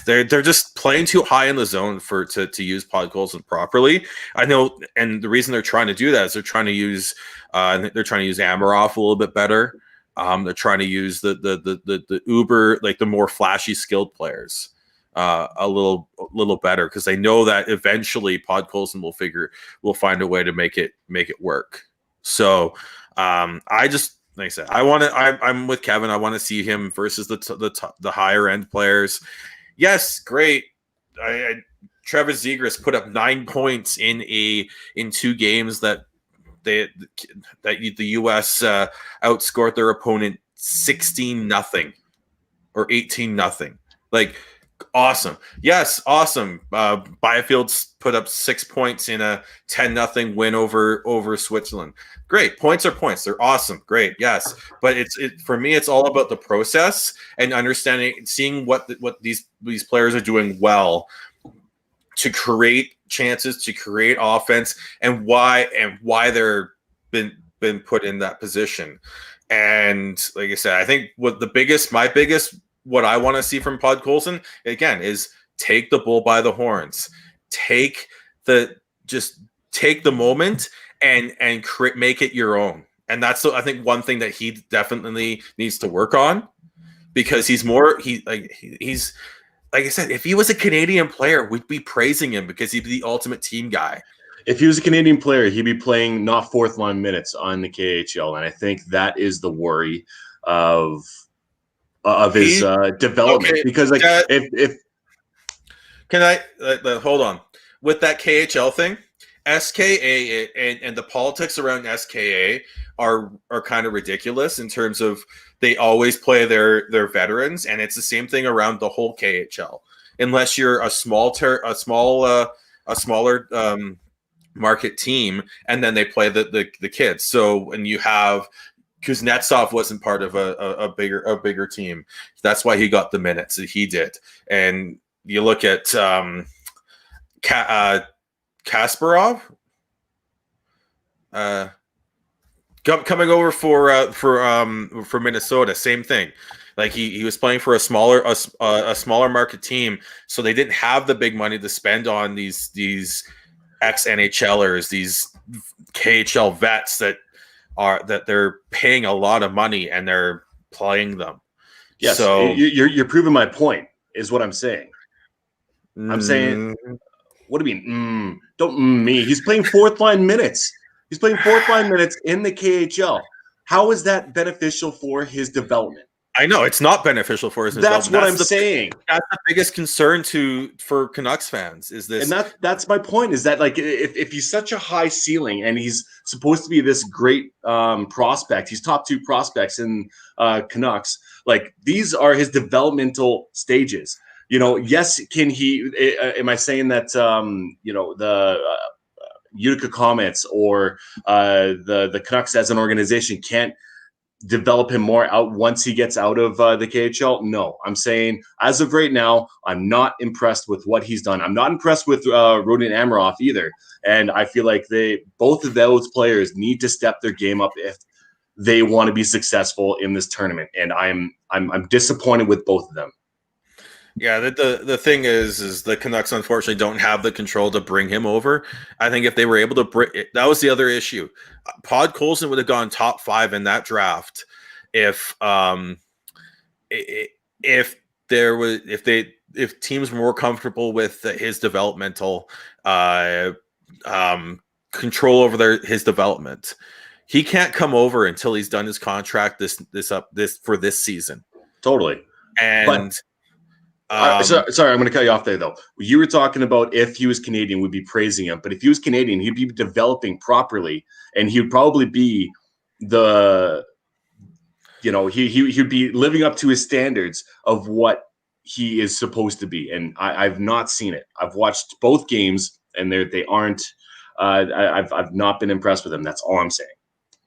they're just playing too high in the zone to use Podkolzin properly. I know, and the reason they're trying to do that is they're trying to use Amarov a little bit better. They're trying to use the uber, like the more flashy skilled players a little better, because they know that eventually Podkolzin will find a way to make it work. So I just, like I said, I'm with Kevin. I want to see him versus the higher end players. Yes, great. Travis Zegras put up 9 points in 2 games that the U.S. outscored their opponent 16-0 or 18-0. Like, awesome. Yes, awesome. Byfield's put up 6 points in a 10-0 win over Switzerland. Great. Points are points. They're awesome. Great. Yes. But for me, it's all about the process and understanding, seeing what these players are doing well to create chances, to create offense, and why they're been put in that position. And like I said, I think what I want to see from Podkolzin again is take the bull by the horns, take the moment and make it your own. And that's, I think, one thing that he definitely needs to work on, because he's like I said, if he was a Canadian player, we'd be praising him because he'd be the ultimate team guy. If he was a Canadian player, he'd be playing not fourth line minutes on the KHL, and I think that is the worry of his development. Okay, because like if can I hold on with that KHL thing, SKA and the politics around SKA are kind of ridiculous in terms of they always play their veterans, and it's the same thing around the whole KHL. Unless you're a smaller market team, and then they play the kids. So when you have Kuznetsov wasn't part of a bigger team, that's why he got the minutes that he did. And you look at Kasparov coming over for Minnesota, same thing. Like he was playing for a smaller market team, so they didn't have the big money to spend on these ex-NHLers, these KHL vets that they're paying a lot of money and they're playing them. Yes, so you're proving my point, is what I'm saying. I'm saying, what do you mean? Don't me. He's playing fourth line minutes. He's playing fourth line minutes in the KHL. How is that beneficial for his development? I know it's not beneficial for his development. That's what I'm saying. That's the biggest concern for Canucks fans is this. And that's my point, is that like if he's such a high ceiling and he's supposed to be this great prospect, he's top 2 prospects in Canucks. Like, these are his developmental stages. You know, yes, can he? Am I saying that the Utica Comets or the Canucks as an organization can't develop him more out once he gets out of the KHL? No, I'm saying as of right now, I'm not impressed with what he's done. I'm not impressed with Rodion Amarov either. And I feel like both of those players need to step their game up if they want to be successful in this tournament. And I'm disappointed with both of them. Yeah, the thing is the Canucks unfortunately don't have the control to bring him over. I think if they were able to bring, that was the other issue. Podkolzin would have gone top 5 in that draft if if there was if teams were more comfortable with his developmental control over his development. He can't come over until he's done his contract this for this season. Totally. And sorry, I'm going to cut you off there, though. You were talking about if he was Canadian, we'd be praising him. But if he was Canadian, he'd be developing properly, and he'd probably be he'd be living up to his standards of what he is supposed to be. And I've not seen it. I've watched both games, and they aren't. I've not been impressed with him. That's all I'm saying.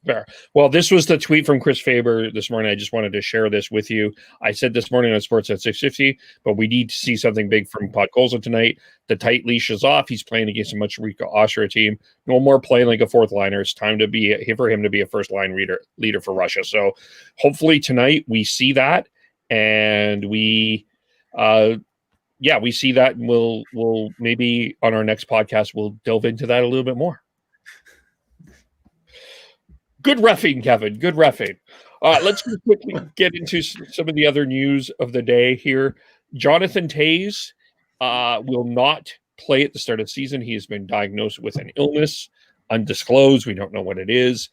Fair. Well, this was the tweet from Chris Faber this morning. I just wanted to share this with you. I said this morning on Sportsnet 650, but we need to see something big from Podkolzin tonight. The tight leash is off. He's playing against a much weaker Austria team. No more playing like a fourth liner. It's time for him to be a first line leader for Russia. So hopefully tonight we see that, and we see that, and we'll maybe on our next podcast we'll delve into that a little bit more. Good reffing, Kevin. Good reffing. Let's quickly get into some of the other news of the day here. Jonathan Toews will not play at the start of the season. He has been diagnosed with an illness, undisclosed. We don't know what it is.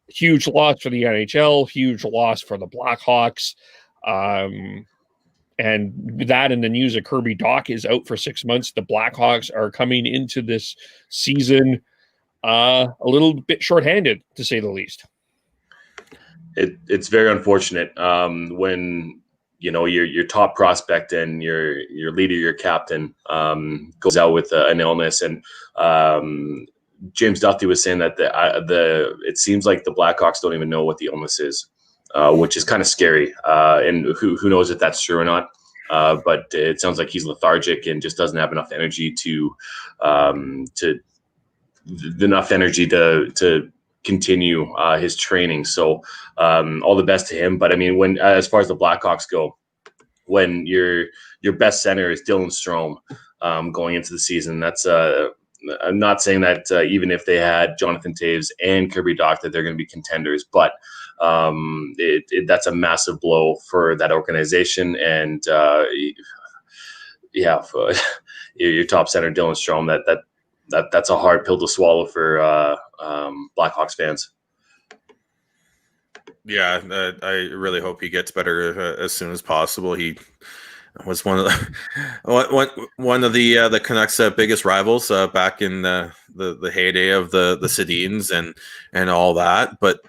Huge loss for the NHL. Huge loss for the Blackhawks. And that in the news that Kirby Dach is out for 6 months. The Blackhawks are coming into this season a little bit shorthanded, to say the least. It's very unfortunate when your top prospect and your leader, your captain, goes out with an illness. And James Duthie was saying that it seems like the Blackhawks don't even know what the illness is, which is kind of scary. And who knows if that's true or not. But it sounds like he's lethargic and just doesn't have enough energy to continue his training. So all the best to him. But I mean, when as far as the Blackhawks go, when your best center is Dylan Strome going into the season, that's I'm not saying that even if they had Jonathan Toews and Kirby Dach that they're going to be contenders, but that's a massive blow for that organization. And for your top center Dylan Strome, that's a hard pill to swallow for Blackhawks fans. Yeah, I really hope he gets better as soon as possible. He was one of the Canucks' biggest rivals back in the heyday of the Sedins and all that. But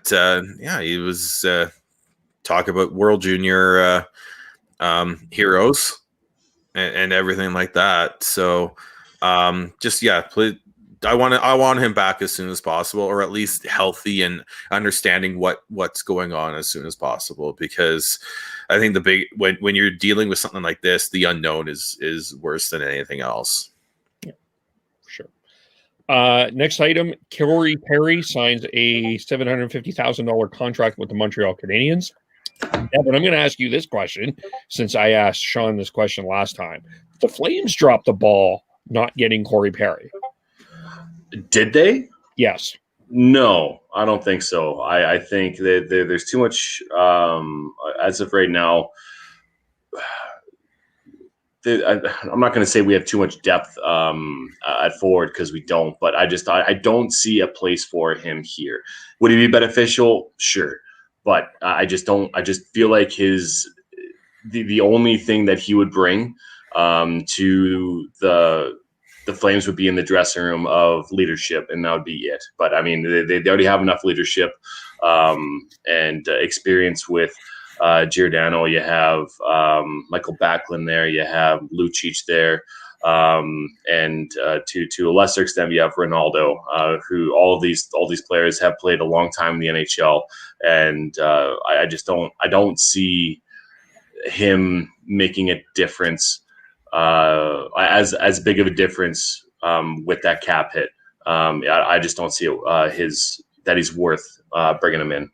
he was talk about World Junior heroes and everything like that. So. Please, I want him back as soon as possible, or at least healthy and understanding what's going on as soon as possible. Because I think when you're dealing with something like this, the unknown is worse than anything else. Yeah, for sure. Next item: Corey Perry signs a $750,000 contract with the Montreal Canadiens. Devin, I'm going to ask you this question since I asked Sean this question last time. The Flames dropped the ball not getting Corey Perry. Did they? Yes. No, I don't think so. I think that there's too much as of right now. I'm not going to say we have too much depth at forward, because we don't, but I don't see a place for him here. Would he be beneficial? Sure. But I just feel like the only thing that he would bring to the Flames would be in the dressing room of leadership, and that would be it. But I mean, they already have enough leadership and experience with Giordano. You have Michael Backlund there. You have Lucic there. And to a lesser extent, you have Ronaldo, who all these players have played a long time in the NHL. And I don't see him making a difference, as big of a difference with that cap hit. I just don't see that he's worth bringing him in.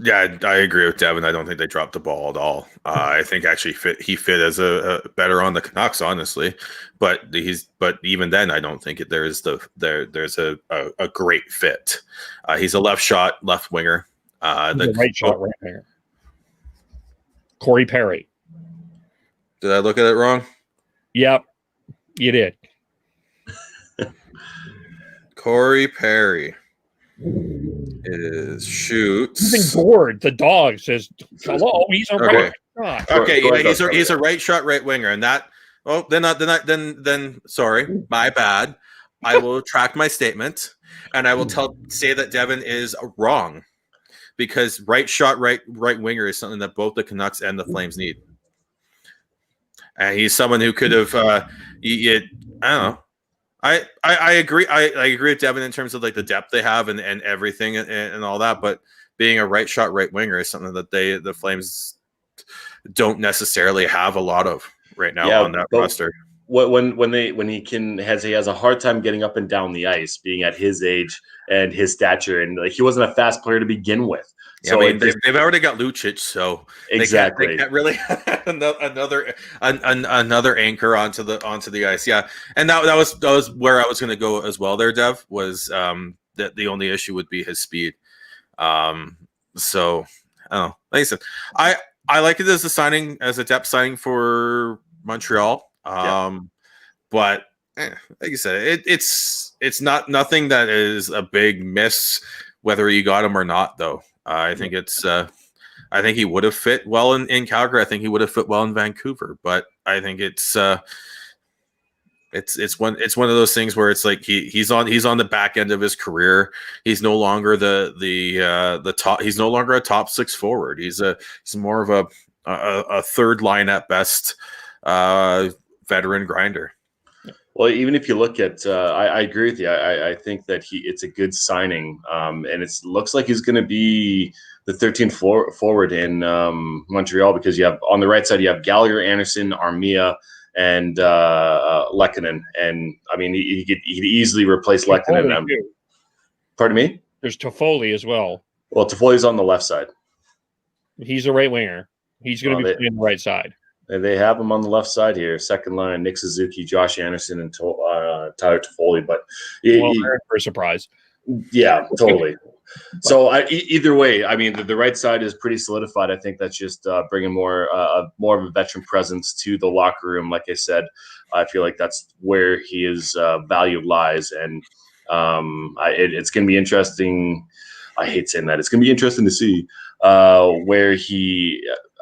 Yeah, I agree with Devin. I don't think they dropped the ball at all. I think actually he fit as a better on the Canucks, honestly. But even then, I don't think there's a great fit. He's a left shot, left winger. He's a right shot, right winger. Corey Perry. Did I look at it wrong? Yep, you did. Corey Perry shoots. Even Gord, the dog, says, "Hello, he's a right shot." Okay, yeah, he's a right shot, right winger, and that. Oh, then. Sorry, my bad. I will retract my statement, and I will say that Devin is wrong, because right shot, right winger is something that both the Canucks and the Flames need, and he's someone who could have. I don't know. I agree. I agree with Devin in terms of like the depth they have and everything and all that. But being a right shot, right winger is something that the Flames don't necessarily have a lot of right now on that roster. When he has a hard time getting up and down the ice, being at his age and his stature, and like he wasn't a fast player to begin with. Yeah, so they've already got Lucic, so exactly they can't really another anchor onto the ice. Yeah, and that was where I was going to go as well. There, Dev, was that the only issue would be his speed. So I don't know. Like I said, I like it as a depth signing for Montreal. But like you said, it's nothing that is a big miss whether you got him or not, though. I think I think he would have fit well in Calgary. I think he would have fit well in Vancouver. But I think it's one of those things where it's like he's on the back end of his career. He's no longer the top. He's no longer a top six forward. He's more of a third line at best veteran grinder. Well, even if you look at, I agree with you. I think that it's a good signing, and it looks like he's going to be the 13th forward in Montreal, because you have on the right side you have Gallagher, Anderson, Armia, and Lehkonen, and I mean he could easily replace Lehkonen. Pardon me? There's Toffoli as well. Well, Toffoli's on the left side. He's a right winger. He's going to be playing the right side. They have him on the left side here. Second line, Nick Suzuki, Josh Anderson, and Tyler Toffoli. But for a surprise. Yeah, totally. So either way, I mean, the right side is pretty solidified. I think that's just bringing more of a veteran presence to the locker room. Like I said, I feel like that's where his value lies. And it's going to be interesting. I hate saying that. It's going to be interesting to see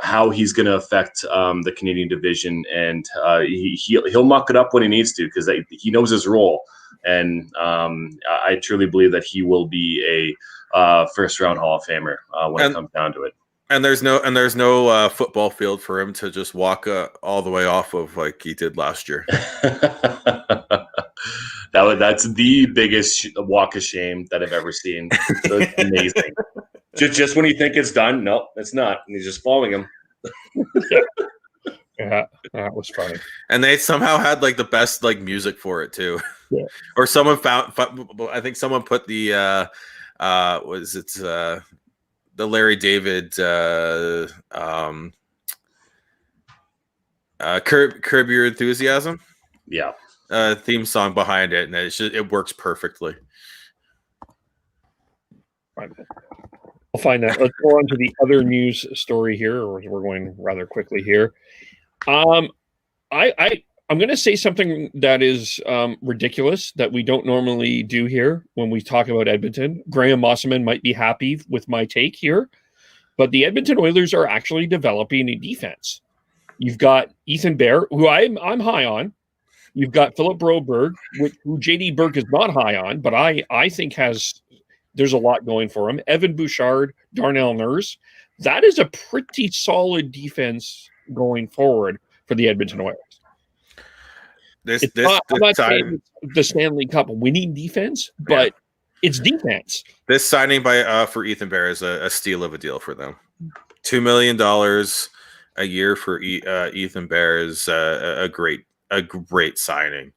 how he's going to affect the Canadian division, and he'll muck it up when he needs to, because he knows his role, and I truly believe that he will be a first round Hall of Famer when it comes down to it. And there's no football field for him to just walk all the way off of like he did last year. That's the biggest walk of shame that I've ever seen. So it's amazing. Just when you think it's done, no, it's not. And he's just following him. Yeah, that was funny. And they somehow had like the best like music for it too. Yeah. Or someone I think someone put the the Larry David Curb Your Enthusiasm. Yeah. Theme song behind it, and it works perfectly. I'll find that. Let's go on to the other news story here, or we're going rather quickly here. I'm going to say something that is ridiculous that we don't normally do here when we talk about Edmonton. Graham Mosselman might be happy with my take here, but the Edmonton Oilers are actually developing a defense. You've got Ethan Bear, who I'm high on. You've got Philip Broberg, who JD Burke is not high on, but I think there's a lot going for him. Evan Bouchard, Darnell Nurse. That is a pretty solid defense going forward for the Edmonton Oilers. I'm not saying it's the Stanley Cup winning defense, but it's defense. This signing for Ethan Bear is a steal of a deal for them. $2 million a year for Ethan Bear is a great signing.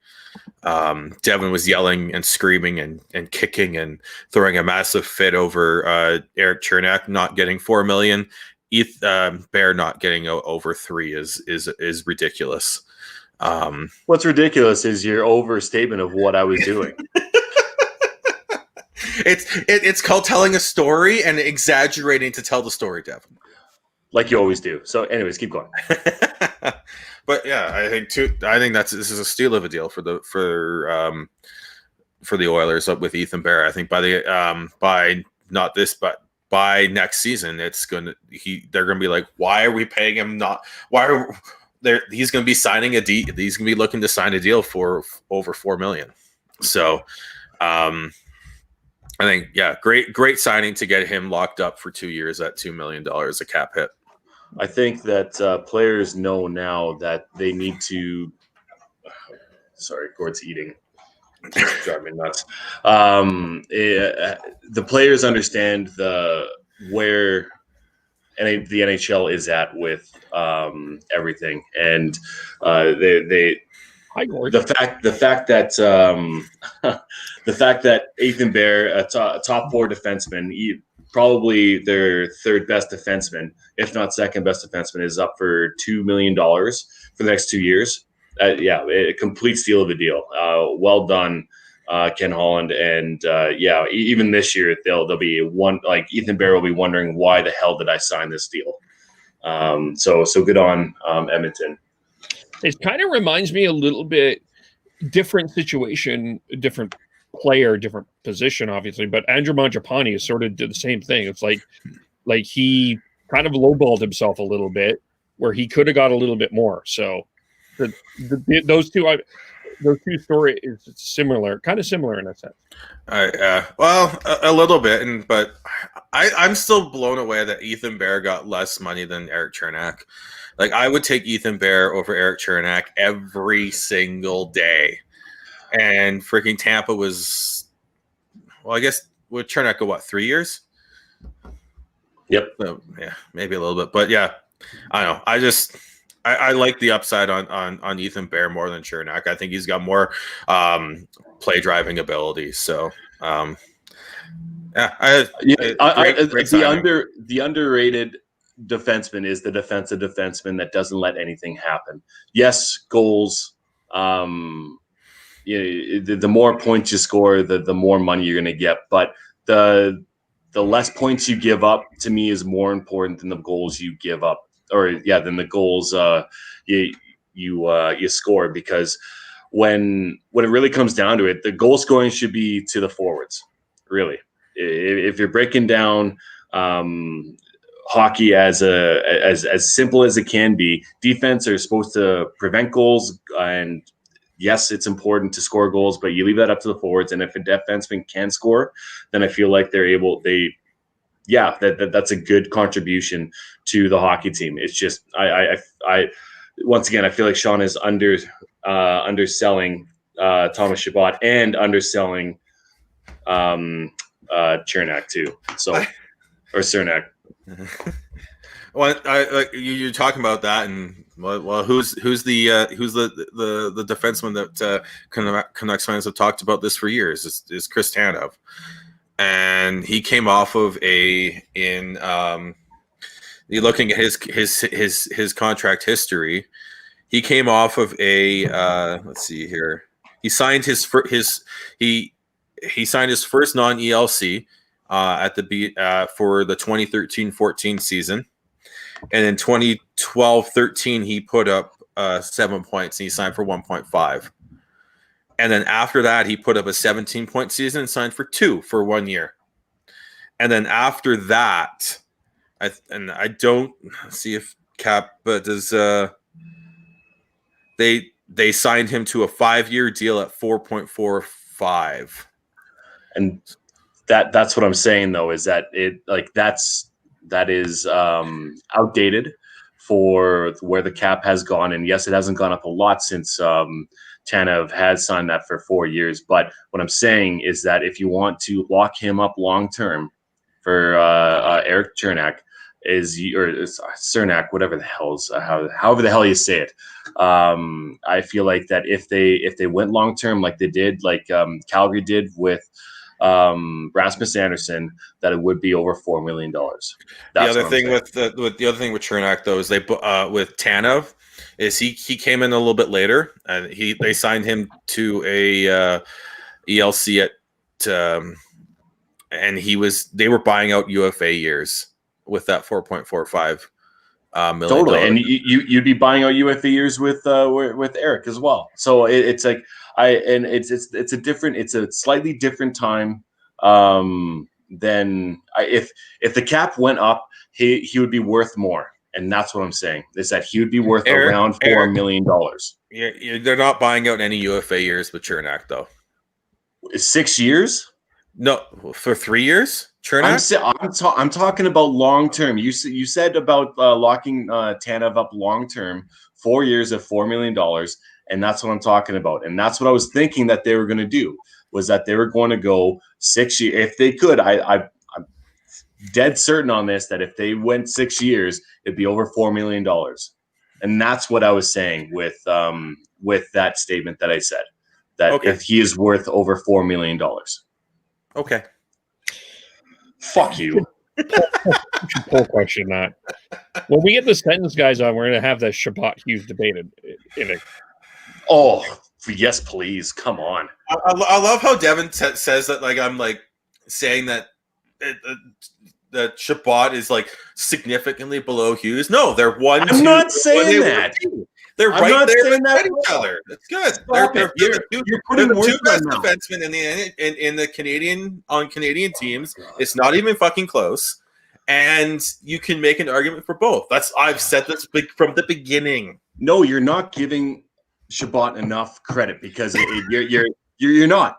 Devin was yelling and screaming and kicking and throwing a massive fit over Erik Cernak not getting $4 million. Bear not getting over 3 is ridiculous. What's ridiculous is your overstatement of what I was doing. It's called telling a story and exaggerating to tell the story, Devin. Like you always do. So, anyways, keep going. But yeah, I think this is a steal of a deal for the Oilers with Ethan Bear. I think by next season, they're gonna be like, why are we paying him he's gonna be signing he's gonna be looking to sign a deal for over $4 million. So I think, yeah, great signing to get him locked up for 2 years at $2 million a cap hit. I think that players know now that they need to. Sorry, Gord's eating. It's driving me nuts. The players understand where the NHL is at with everything, and they. Hi, Gord. The fact that Ethan Bear, a top 4 defenseman, probably their third best defenseman, if not second best defenseman, is up for $2 million for the next 2 years. A complete steal of a deal. Well done, Ken Holland, and even this year they'll be Ethan Bear will be wondering, why the hell did I sign this deal? So good on Edmonton. It kind of reminds me a little bit different situation, different player, different position, obviously. But Andrew Mangiapane has sort of did the same thing. It's like he kind of lowballed himself a little bit, where he could have got a little bit more. So those two stories is similar, kind of similar in a sense. A little bit, but I'm still blown away that Ethan Bear got less money than Erik Cernak. Like, I would take Ethan Bear over Erik Cernak every single day. And freaking Tampa was, well, I guess with Cernak go 3 years? Yep. So, yeah, maybe a little bit. But yeah, I don't know. I like the upside on Ethan Bear more than Cernak. I think he's got more play driving ability. So the underrated defenseman is the defensive defenseman that doesn't let anything happen. Yes, goals. The more points you score, the more money you're going to get. But the less points you give up, to me, is more important than the goals you give up, than the goals you score. Because when it really comes down to it, the goal scoring should be to the forwards. Really, if you're breaking down hockey as simple as it can be, defense are supposed to prevent goals, and yes, it's important to score goals, but you leave that up to the forwards. And if a defenseman can score, then I feel like that's a good contribution to the hockey team. It's just I once again, I feel like Sean is underselling Thomas Chabot and underselling Cernak too. So or Cernak. Well, you're talking about that, and well, who's the defenseman that Canucks fans have talked about this for years? Is Chris Tanev, and he came off of you're looking at his contract history. He came off of let's see here. He signed his first non-ELC for the 2013-14 season. And in 2012-13, he put up 7 points and he signed for 1.5. And then after that, he put up a 17-point season and signed for 2 for 1 year. And then after that, I don't see if Cap does. They signed him to a 5-year deal at 4.45. And that's what I'm saying, though, is that that is outdated for where the cap has gone. And yes, it hasn't gone up a lot since Tanev has signed that for 4 years. But what I'm saying is that if you want to lock him up long term for Erik Cernak, Cernak, whatever the hell's however the hell you say it. I feel like that if they went long term like they did, like Calgary did with Rasmus Anderson, that it would be over $4 million. The other thing with Cernak though is they with Tanev is he came in a little bit later and they signed him to a ELC at and they were buying out UFA years with that $4.45 million. Totally, and you'd be buying out UFA years with Eric as well. So it's like it's a slightly different time than if the cap went up, he would be worth more, and that's what I'm saying is that he would be worth around $4 million. Yeah, they're not buying out any UFA years with Cernak though. 6 years? No, for 3 years. Cernak? I'm talking about long term. You said about locking Tanev up long term, 4 years at $4 million, and that's what I'm talking about. And that's what I was thinking that they were going to do, was that they were going to go 6 years if they could. I'm dead certain on this that if they went 6 years, it'd be over $4 million, and that's what I was saying with that statement that I said, that if he is worth over $4 million. Okay. Fuck you. Poll question that. When we get the sentence guys on, we're going to have that Shabbat Hughes debated in it. Oh, yes, please. Come on. I love how Devin says that, like, I'm like saying that that Shabbat is like significantly below Hughes. No, they're one. I'm not saying that. They're right there beside each other. That's good. They're the two best defensemen in the Canadian teams. It's not even fucking close, and you can make an argument for both. I've said this from the beginning. No, you're not giving Shabbat enough credit because you're not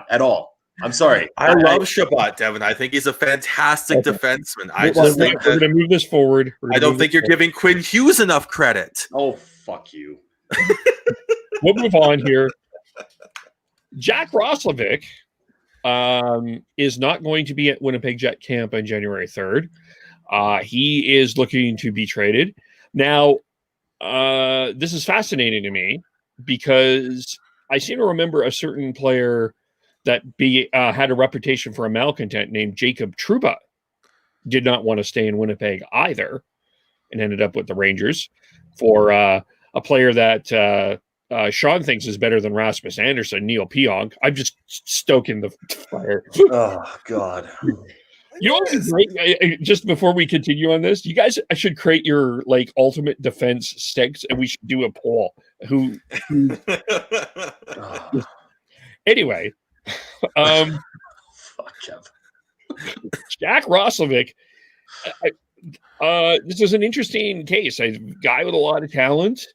at all. I'm sorry. I love Shabbat, Devin. I think he's a fantastic defenseman. I just think we're going to move this forward. I don't think you're giving Quinn Hughes enough credit. Oh, fuck you. We'll move on here. Jack Roslovic is not going to be at Winnipeg Jet Camp on January 3rd. He is looking to be traded. Now, this is fascinating to me because I seem to remember a certain player that had a reputation for a malcontent named Jacob Trouba did not want to stay in Winnipeg either and ended up with the Rangers for a player that Sean thinks is better than Rasmus Anderson, Neil Pionk. I'm just stoking the fire. Oh, God. You know what would be great? Just before we continue on this, you guys should create your like ultimate defense sticks and we should do a poll. Anyway. Fuck Kev. Jack Roslovic. This is an interesting case. A guy with a lot of talent.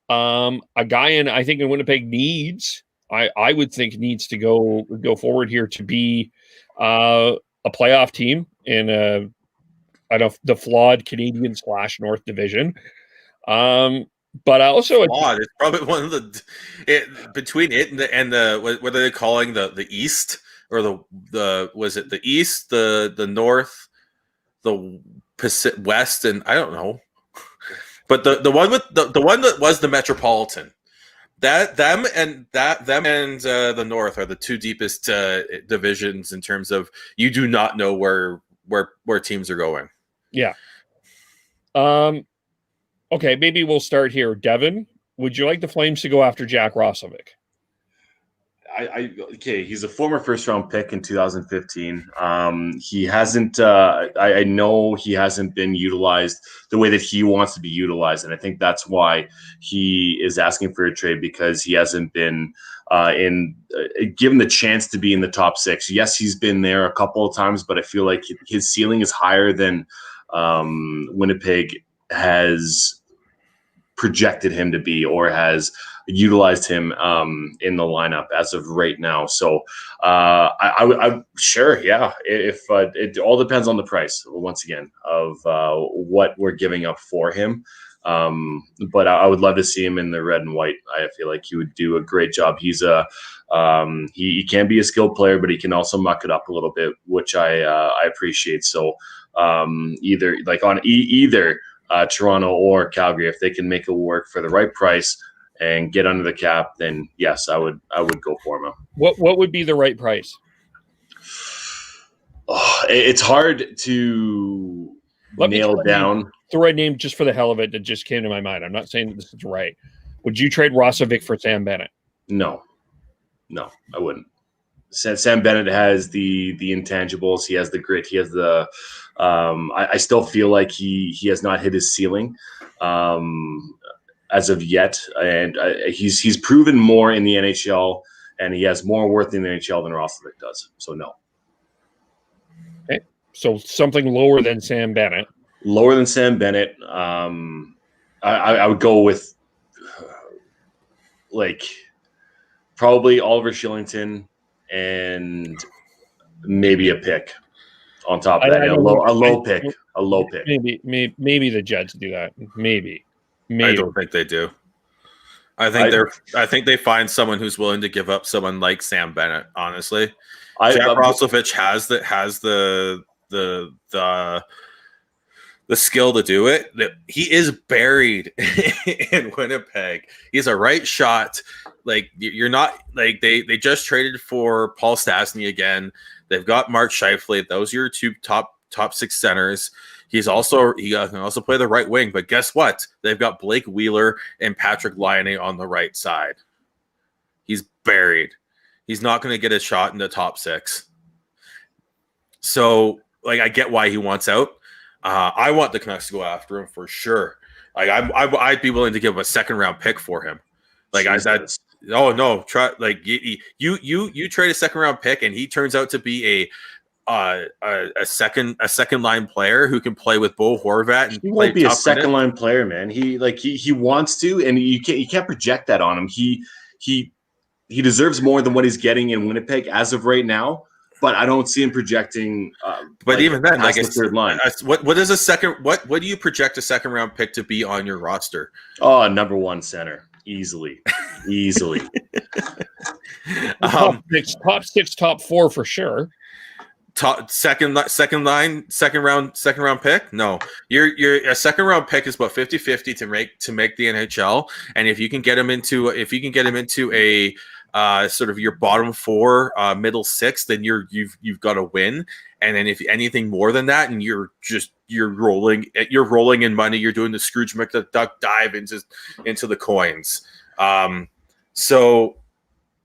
A guy I think in Winnipeg needs. I would think needs to go forward here to be a playoff team in the flawed Canadian / North Division. But I also it's probably one of between it and the what are they calling the East or the was it the East, the North, the Pacific West, and I don't know, but the one with the one that was the Metropolitan, them and the North are the two deepest divisions in terms of you do not know where teams are going. Yeah. Okay, maybe we'll start here. Devin, would you like the Flames to go after Jack Roslovic? Okay, he's a former first-round pick in 2015. He hasn't. I know he hasn't been utilized the way that he wants to be utilized, and I think that's why he is asking for a trade because he hasn't been given the chance to be in the top six. Yes, he's been there a couple of times, but I feel like his ceiling is higher than Winnipeg has projected him to be or has utilized him in the lineup as of right now. So I'm sure, yeah, if it all depends on the price once again of what we're giving up for him. But I would love to see him in the red and white. I feel like he would do a great job. He's he can be a skilled player, but he can also muck it up a little bit, which I appreciate. So either like on either Toronto or Calgary. If they can make it work for the right price and get under the cap, then yes, I would go for him. What would be the right price? Oh, it's hard to nail down. The right name, just for the hell of it, that just came to my mind. I'm not saying that this is right. Would you trade Roslovic for Sam Bennett? No, I wouldn't. Sam Bennett has the intangibles. He has the grit. He has the. I still feel like he has not hit his ceiling as of yet, and he's proven more in the NHL, and he has more worth in the NHL than Roslovic does. So no. Okay, so something lower than Sam Bennett. Lower than Sam Bennett. I would go with like probably Oliver Shillington and maybe a pick on top of that. A low pick. Maybe the Jets do that. Maybe. I don't think they do. I think they find someone who's willing to give up someone like Sam Bennett. Honestly, Jack Roslovic has the skill to do it. He is buried in Winnipeg. He's a right shot. Like, you're not like they just traded for Paul Stastny again. They've got Mark Scheifele. Those are your two top six centers. He can also play the right wing. But guess what? They've got Blake Wheeler and Patrick Laine on the right side. He's buried. He's not going to get a shot in the top six. So, like, I get why he wants out. I want the Canucks to go after him for sure. Like, I'd be willing to give a second round pick for him. Like, you trade a second round pick and he turns out to be a second line player who can play with Bo Horvat. And he won't be a second line player, man. He wants to, and you can't project that on him. He deserves more than what he's getting in Winnipeg as of right now. But I don't see him projecting. But even then, like, it's third line. What is a second? What do you project a second round pick to be on your roster? Oh, number one center, easily. Top six, top four for sure. Second round pick. No, your a second round pick is about 50-50 to make the NHL, and if you can get him into a sort of your bottom four, middle six, then you've got to win. And then if anything more than that, and you're rolling in money, you're doing the Scrooge McDuck dive into the coins. So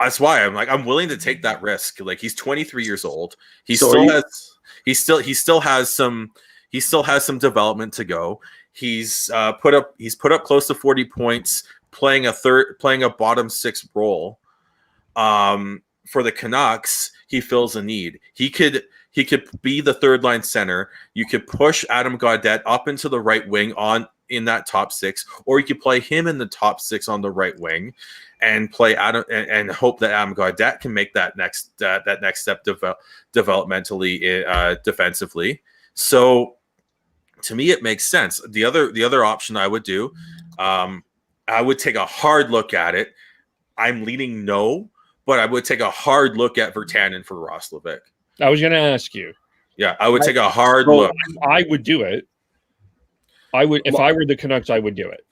that's why I'm willing to take that risk. Like, he's 23 years old. He still has some development to go. He's put up close to 40 points playing a bottom six role. For the Canucks, he fills a need. He could be the third line center. You could push Adam Gaudette up into the right wing in that top six, or you could play him in the top six on the right wing, and play Adam and hope that Adam Gaudette can make that next step developmentally, defensively. So to me, it makes sense. The other option I would do, I would take a hard look at it. I'm leaning no, but I would take a hard look at Virtanen for Roslovic. I was going to ask you. Yeah, I would take a hard look. I would do it. If I were the Canucks, I would do it.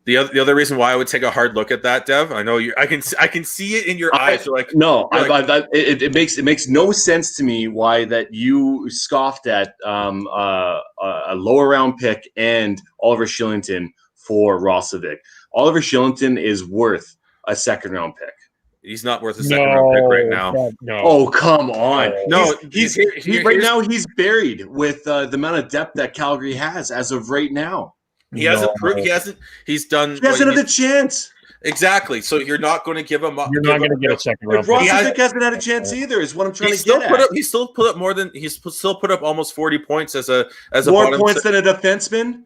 The other reason why I would take a hard look at that, Dev, I know I can see it in your eyes. You're like, no, it makes no sense to me why that you scoffed at a lower round pick and Oliver Shillington for Roslovic. Oliver Shillington is worth a second round pick. He's not worth a second round pick right now. No. Oh, come on. No, he's right now he's buried with the amount of depth that Calgary has as of right now. He hasn't had a chance. Exactly. So you're not going to give him up. You're not going to get a second round pick. Roslovic hasn't had a chance either, is what I'm trying to get at. He still put up almost 40 points as a more points than a defenseman.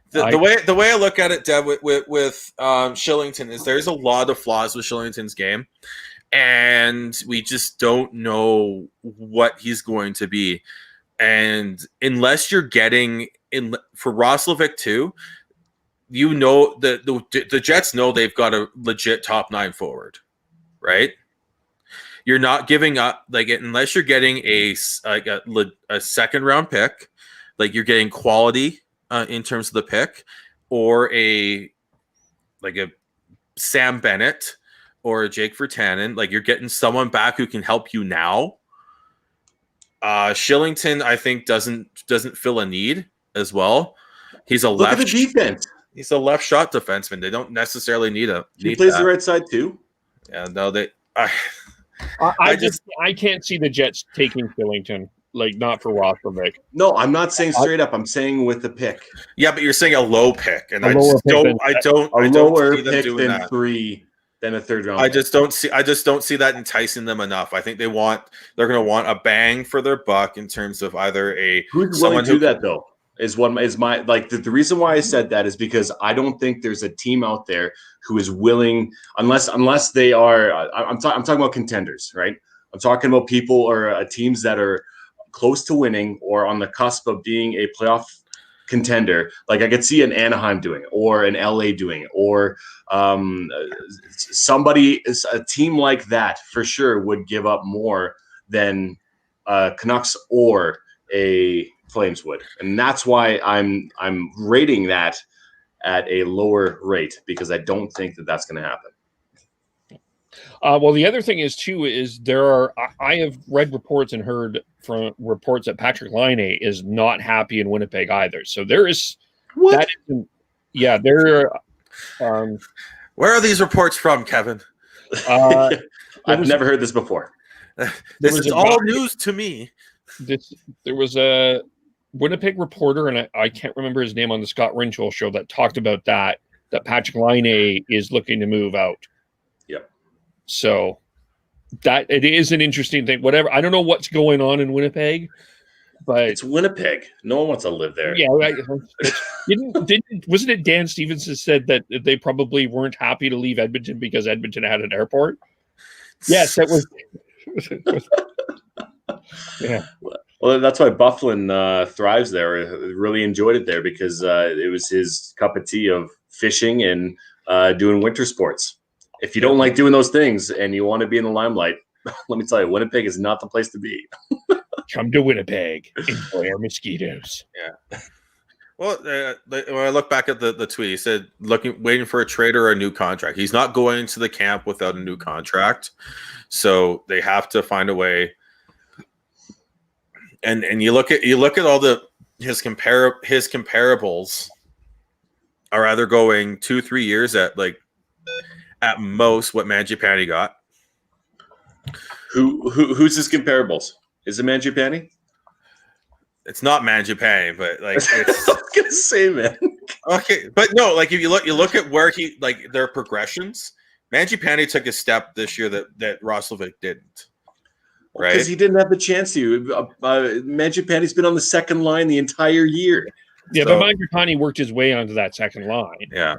The way I look at it, Deb, with Shillington is there's a lot of flaws with Shillington's game, and we just don't know what he's going to be. And unless you're getting in for Roslovic too, you know the Jets know they've got a legit top 9 forward, right? you're not giving up, like, unless you're getting a second round pick, like you're getting quality in terms of the pick, or a Sam Bennett or a Jake Virtanen. Like, you're getting someone back who can help you now. Shillington, I think, doesn't fill a need as well. He's a Look at the defense. He's a left shot defenseman. They don't necessarily need a. He plays the right side too. Yeah, no, they. I can't see the Jets taking Shillington. Like, not for Roslovic. No, I'm not saying straight up. I'm saying with the pick. Yeah, but you're saying a low pick, and a lower see them pick doing than that. 3 than a third round. I just don't see that enticing them enough. I think they're going to want a bang for their buck in terms of either who's willing to do that though. Is my like the reason why I said that is because I don't think there's a team out there who is willing, unless they are. I'm talking about contenders, right? I'm talking about people or teams that are close to winning or on the cusp of being a playoff contender. Like, I could see an Anaheim doing it, or an LA doing it, or a team like that for sure would give up more than Canucks or a Flames would, and that's why I'm rating that at a lower rate, because I don't think that that's going to happen. Well, the other thing is I have read reports and heard from reports that Patrick Laine is not happy in Winnipeg either. So there is what? Where are these reports from, Kevin? I've never heard this before. This is all news to me. There was a Winnipeg reporter, and I can't remember his name, on the Scott Rinchel show that talked about that Patrick Laine is looking to move out. Yep. So that it is an interesting thing. Whatever. I don't know what's going on in Winnipeg, but it's Winnipeg. No one wants to live there. Yeah. Right. Wasn't it Dan Stevenson said that they probably weren't happy to leave Edmonton because Edmonton had an airport? Yes, that was. Yeah. Well, that's why Byfuglien thrives there. Really enjoyed it there because it was his cup of tea of fishing and doing winter sports. If you don't like doing those things and you want to be in the limelight, let me tell you, Winnipeg is not the place to be. Come to Winnipeg. Enjoy our mosquitoes. Yeah. Well, when I look back at the tweet, he said, waiting for a trade or a new contract. He's not going to the camp without a new contract. So they have to find a way. And you look at all his comparables are either going 2-3 years at most what Mangiapane got. Who's his comparables? Is it Mangiapane? It's not Mangiapane, but it's I was gonna say, man. Okay, but no, if you look at where their progressions, Mangiapane took a step this year that Roslovic didn't. Right? Because he didn't have the chance to. Mangiapane's been on the second line the entire year. Yeah, but Mangiapane worked his way onto that second line. Yeah.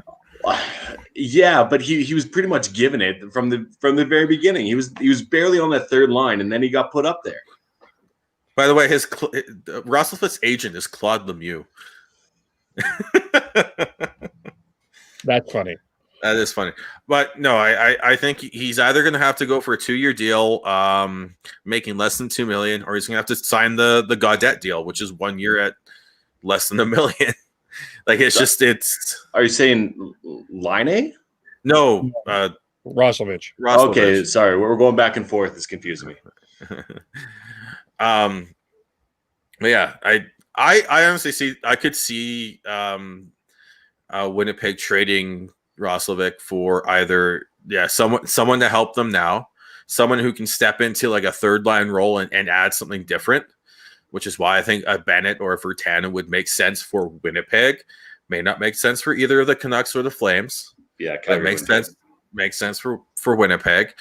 Yeah, but he was pretty much given it from the very beginning. He was barely on that third line, and then he got put up there. By the way, Roslovic's agent is Claude Lemieux. That's funny. That is funny. But no, I think he's either going to have to go for a 2-year deal, making less than $2 million, or he's going to have to sign the Gaudette deal, which is 1 year at less than $1 million. It's. Are you saying Laine? No, Roslovic. Okay, sorry, we're going back and forth. It's confusing me. But yeah, I honestly could see Winnipeg trading Roslovic for either someone to help them now, someone who can step into a third line role and add something different, which is why I think a Bennett or a Virtanen would make sense for Winnipeg. May not make sense for either of the Canucks or the Flames. Yeah, it makes sense. Makes sense for Winnipeg.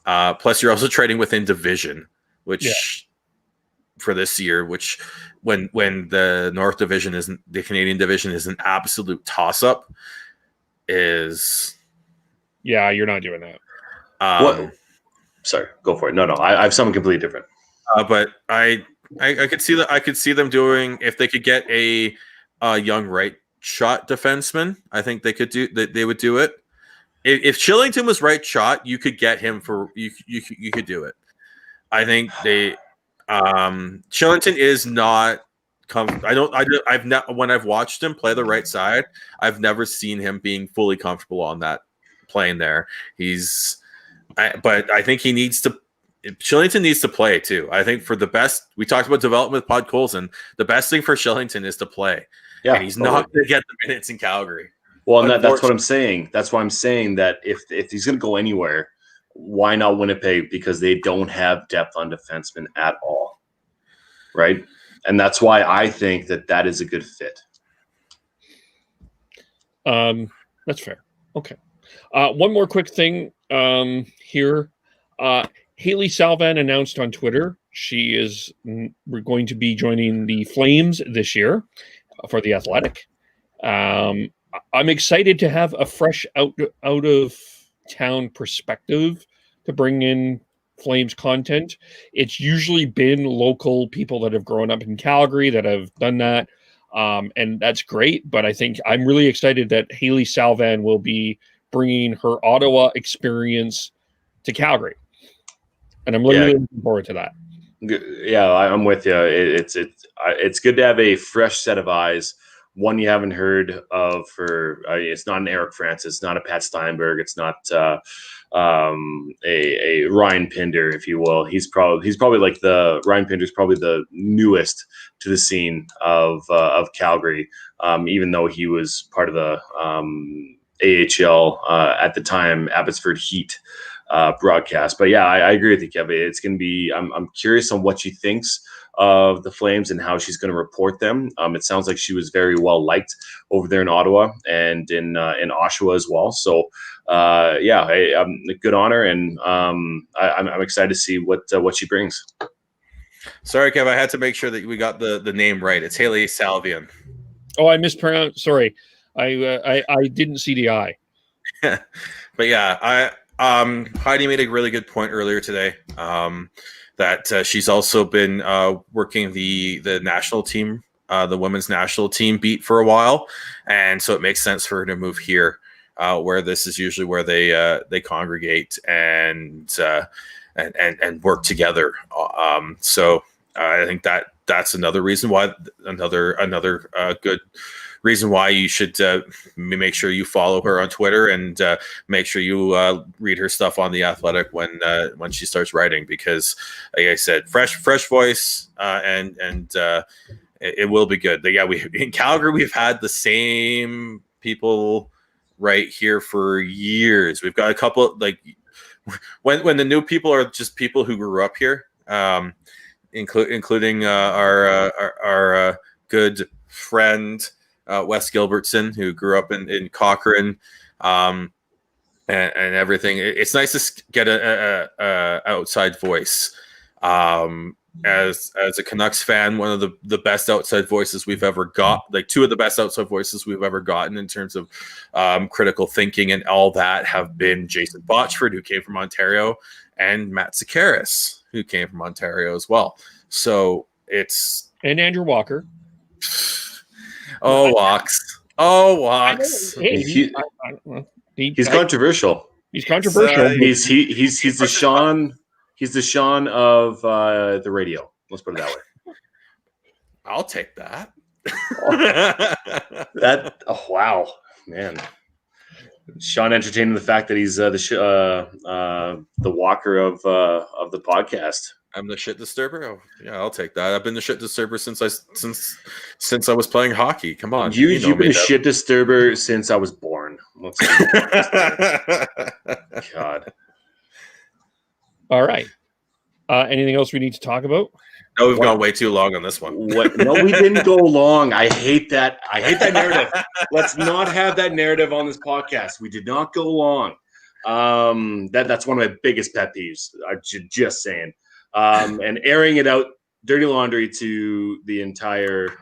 Plus, you're also trading within division, which for this year, which when the North Division the Canadian Division is an absolute toss up. You're not doing that. Sorry, go for it. No, I have something completely different. But I could see that. I could see them doing, if they could get a young right shot defenseman. I think they could do that. They would do it. If Shillington was right shot, you could get him for you could do it. I think they Shillington is not. I've not when I've watched him play the right side, I've never seen him being fully comfortable on that plane there. But I think he needs to. Shillington needs to play too. I think for the best, we talked about development with Podkolzin. The best thing for Shillington is to play. Yeah, and he's not going to get the minutes in Calgary. Well, and that's what I'm saying. That's why I'm saying that if he's going to go anywhere, why not Winnipeg? Because they don't have depth on defensemen at all, right? And that's why I think that is a good fit. That's fair. Okay. One more quick thing here. Haley Salvan announced on Twitter we're going to be joining the Flames this year for the Athletic. I'm excited to have a fresh out of town perspective to bring in Flames content. It's usually been local people that have grown up in Calgary that have done that. And that's great. But I think I'm really excited that Haley Salvan will be bringing her Ottawa experience to Calgary. And I'm really looking forward to that. Yeah, I'm with you. It's good to have a fresh set of eyes. One you haven't heard of it's not an Eric Francis, it's not a Pat Steinberg, it's not a Ryan Pinder, if you will. He's probably like Ryan Pinder's probably the newest to the scene of Calgary, even though he was part of the AHL at the time, Abbotsford Heat broadcast. But yeah, I agree with you, Kevin. It's going to be. I'm curious on what she thinks of the Flames and how she's going to report them. It sounds like she was very well liked over there in Ottawa and in Oshawa as well. So good on her, and I'm excited to see what she brings. Sorry, Kev, I had to make sure that we got the name right. It's Haley Salvian. Oh, I mispronounced. Sorry, I didn't see the I. But yeah, Heidi made a really good point earlier today. That she's also been working the national team, the women's national team beat for a while, and so it makes sense for her to move here, where this is usually where they congregate and work together. So I think that's another reason why another good reason why you should make sure you follow her on Twitter and make sure you read her stuff on The Athletic when she starts writing, because like I said, fresh voice and it will be good. Yeah, in Calgary we've had the same people right here for years. We've got a couple, like when the new people are just people who grew up here, including our good friend Wes Gilbertson, who grew up in Cochrane, and everything. It's nice to get a outside voice. As a Canucks fan, one of the best outside voices we've ever got, like two of the best outside voices we've ever gotten in terms of critical thinking and all that, have been Jason Botchford, who came from Ontario, and Matt Sakaris, who came from Ontario as well. So and Andrew Walker. Walks. Hey, he's controversial. He's controversial. He's the Sean. He's the Sean of the radio. Let's put it that way. I'll take that. Wow, man. Sean entertaining the fact that he's the Walker of the podcast. I'm the shit disturber. Oh, yeah, I'll take that. I've been the shit disturber since I was playing hockey. Come on, you've been a shit disturber since I was born. God. All right. Anything else we need to talk about? No, we've gone way too long on this one. No, we didn't go long. I hate that. I hate that narrative. Let's not have that narrative on this podcast. We did not go long. That's one of my biggest pet peeves. I'm just saying. And airing it out, dirty laundry to the entire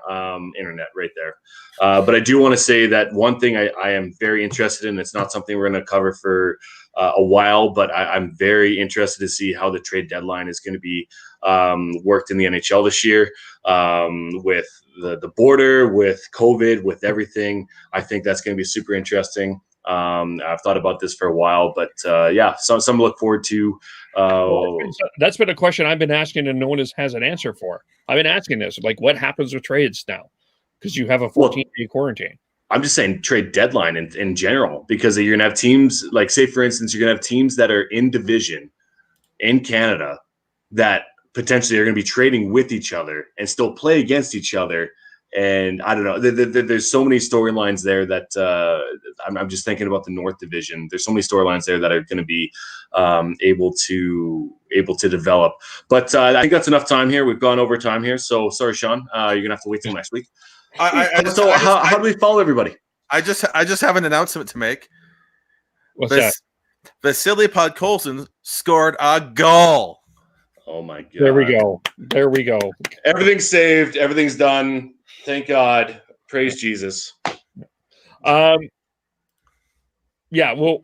internet right there. But I do want to say that one thing I am very interested in, it's not something we're going to cover for a while, but I'm very interested to see how the trade deadline is going to be worked in the NHL this year, with the border, with COVID, with everything. I think that's going to be super interesting. I've thought about this for a while, but some to look forward to. That's been a question I've been asking and no one has an answer for. I've been asking this, like, what happens with trades now? Because you have a 14-day quarantine. I'm just saying trade deadline in general, because you're going to have teams, like, say, for instance, you're going to have teams that are in division in Canada that potentially are going to be trading with each other and still play against each other. And I don't know, there's so many storylines there that I'm just thinking about the North Division. There's so many storylines there that are going to be able to develop. But I think that's enough time here. We've gone over time here. So sorry, Sean, you're going to have to wait till next week. How do we follow everybody? I just have an announcement to make. What's that? Vasily Podkolzin scored a goal. Oh my God! There we go. Everything's saved. Everything's done. Thank God. Praise Jesus. Yeah. Well,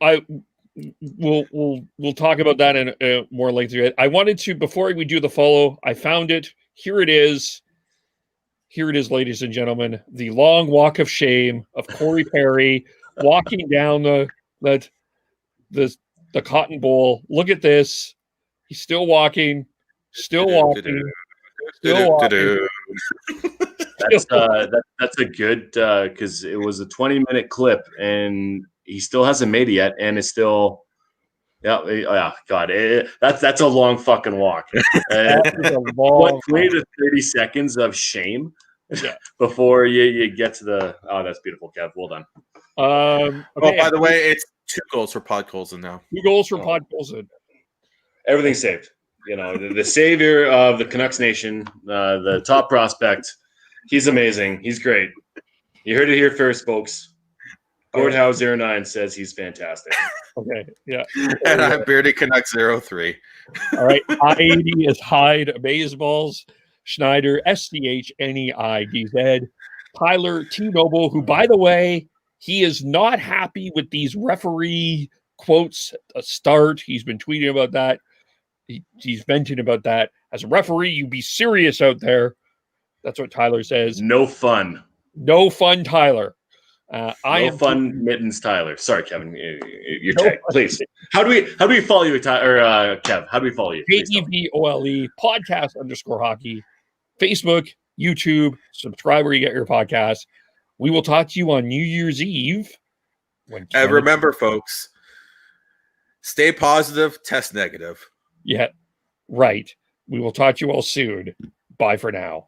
we'll talk about that in more later. I wanted to, before we do the follow, I found it. Here it is. Here it is, ladies and gentlemen. The long walk of shame of Corey Perry walking down the Cotton Bowl. Look at this. He's still walking. Still walking. That's a good, because it was a 20-minute clip and he still hasn't made it yet, and it's still, God, that's a long fucking walk. What, 20 to 30 seconds of shame before you get to the. Oh, that's beautiful, Kev. Well done. Okay. Oh, by the way, it's 2 goals for Podkolzin now. 2 goals for Podkolzin. Everything's saved. You know, the savior of the Canucks Nation, the top prospect. He's amazing. He's great. You heard it here first, folks. Gordhouse09 says he's fantastic. Okay, yeah. And I'm Beardy Canucks 03. All right. I-80 is Hyde, Baseballs, Schneider, SCHNEIDZ, Tyler T. Noble, who, by the way, he is not happy with these referee quotes at the start. He's been tweeting about that. He's venting about that. As a referee, you be serious out there. That's what Tyler says. No fun. No fun, Tyler. Mittens, Tyler. Sorry, Kevin. Your tag, please. How do we follow you, Tyler? Kev? How do we follow you? KEVOLE podcast_hockey, Facebook, YouTube. Subscribe where you get your podcast. We will talk to you on New Year's Eve. And remember, folks, stay positive, test negative. Yeah, right. We will talk to you all soon. Bye for now.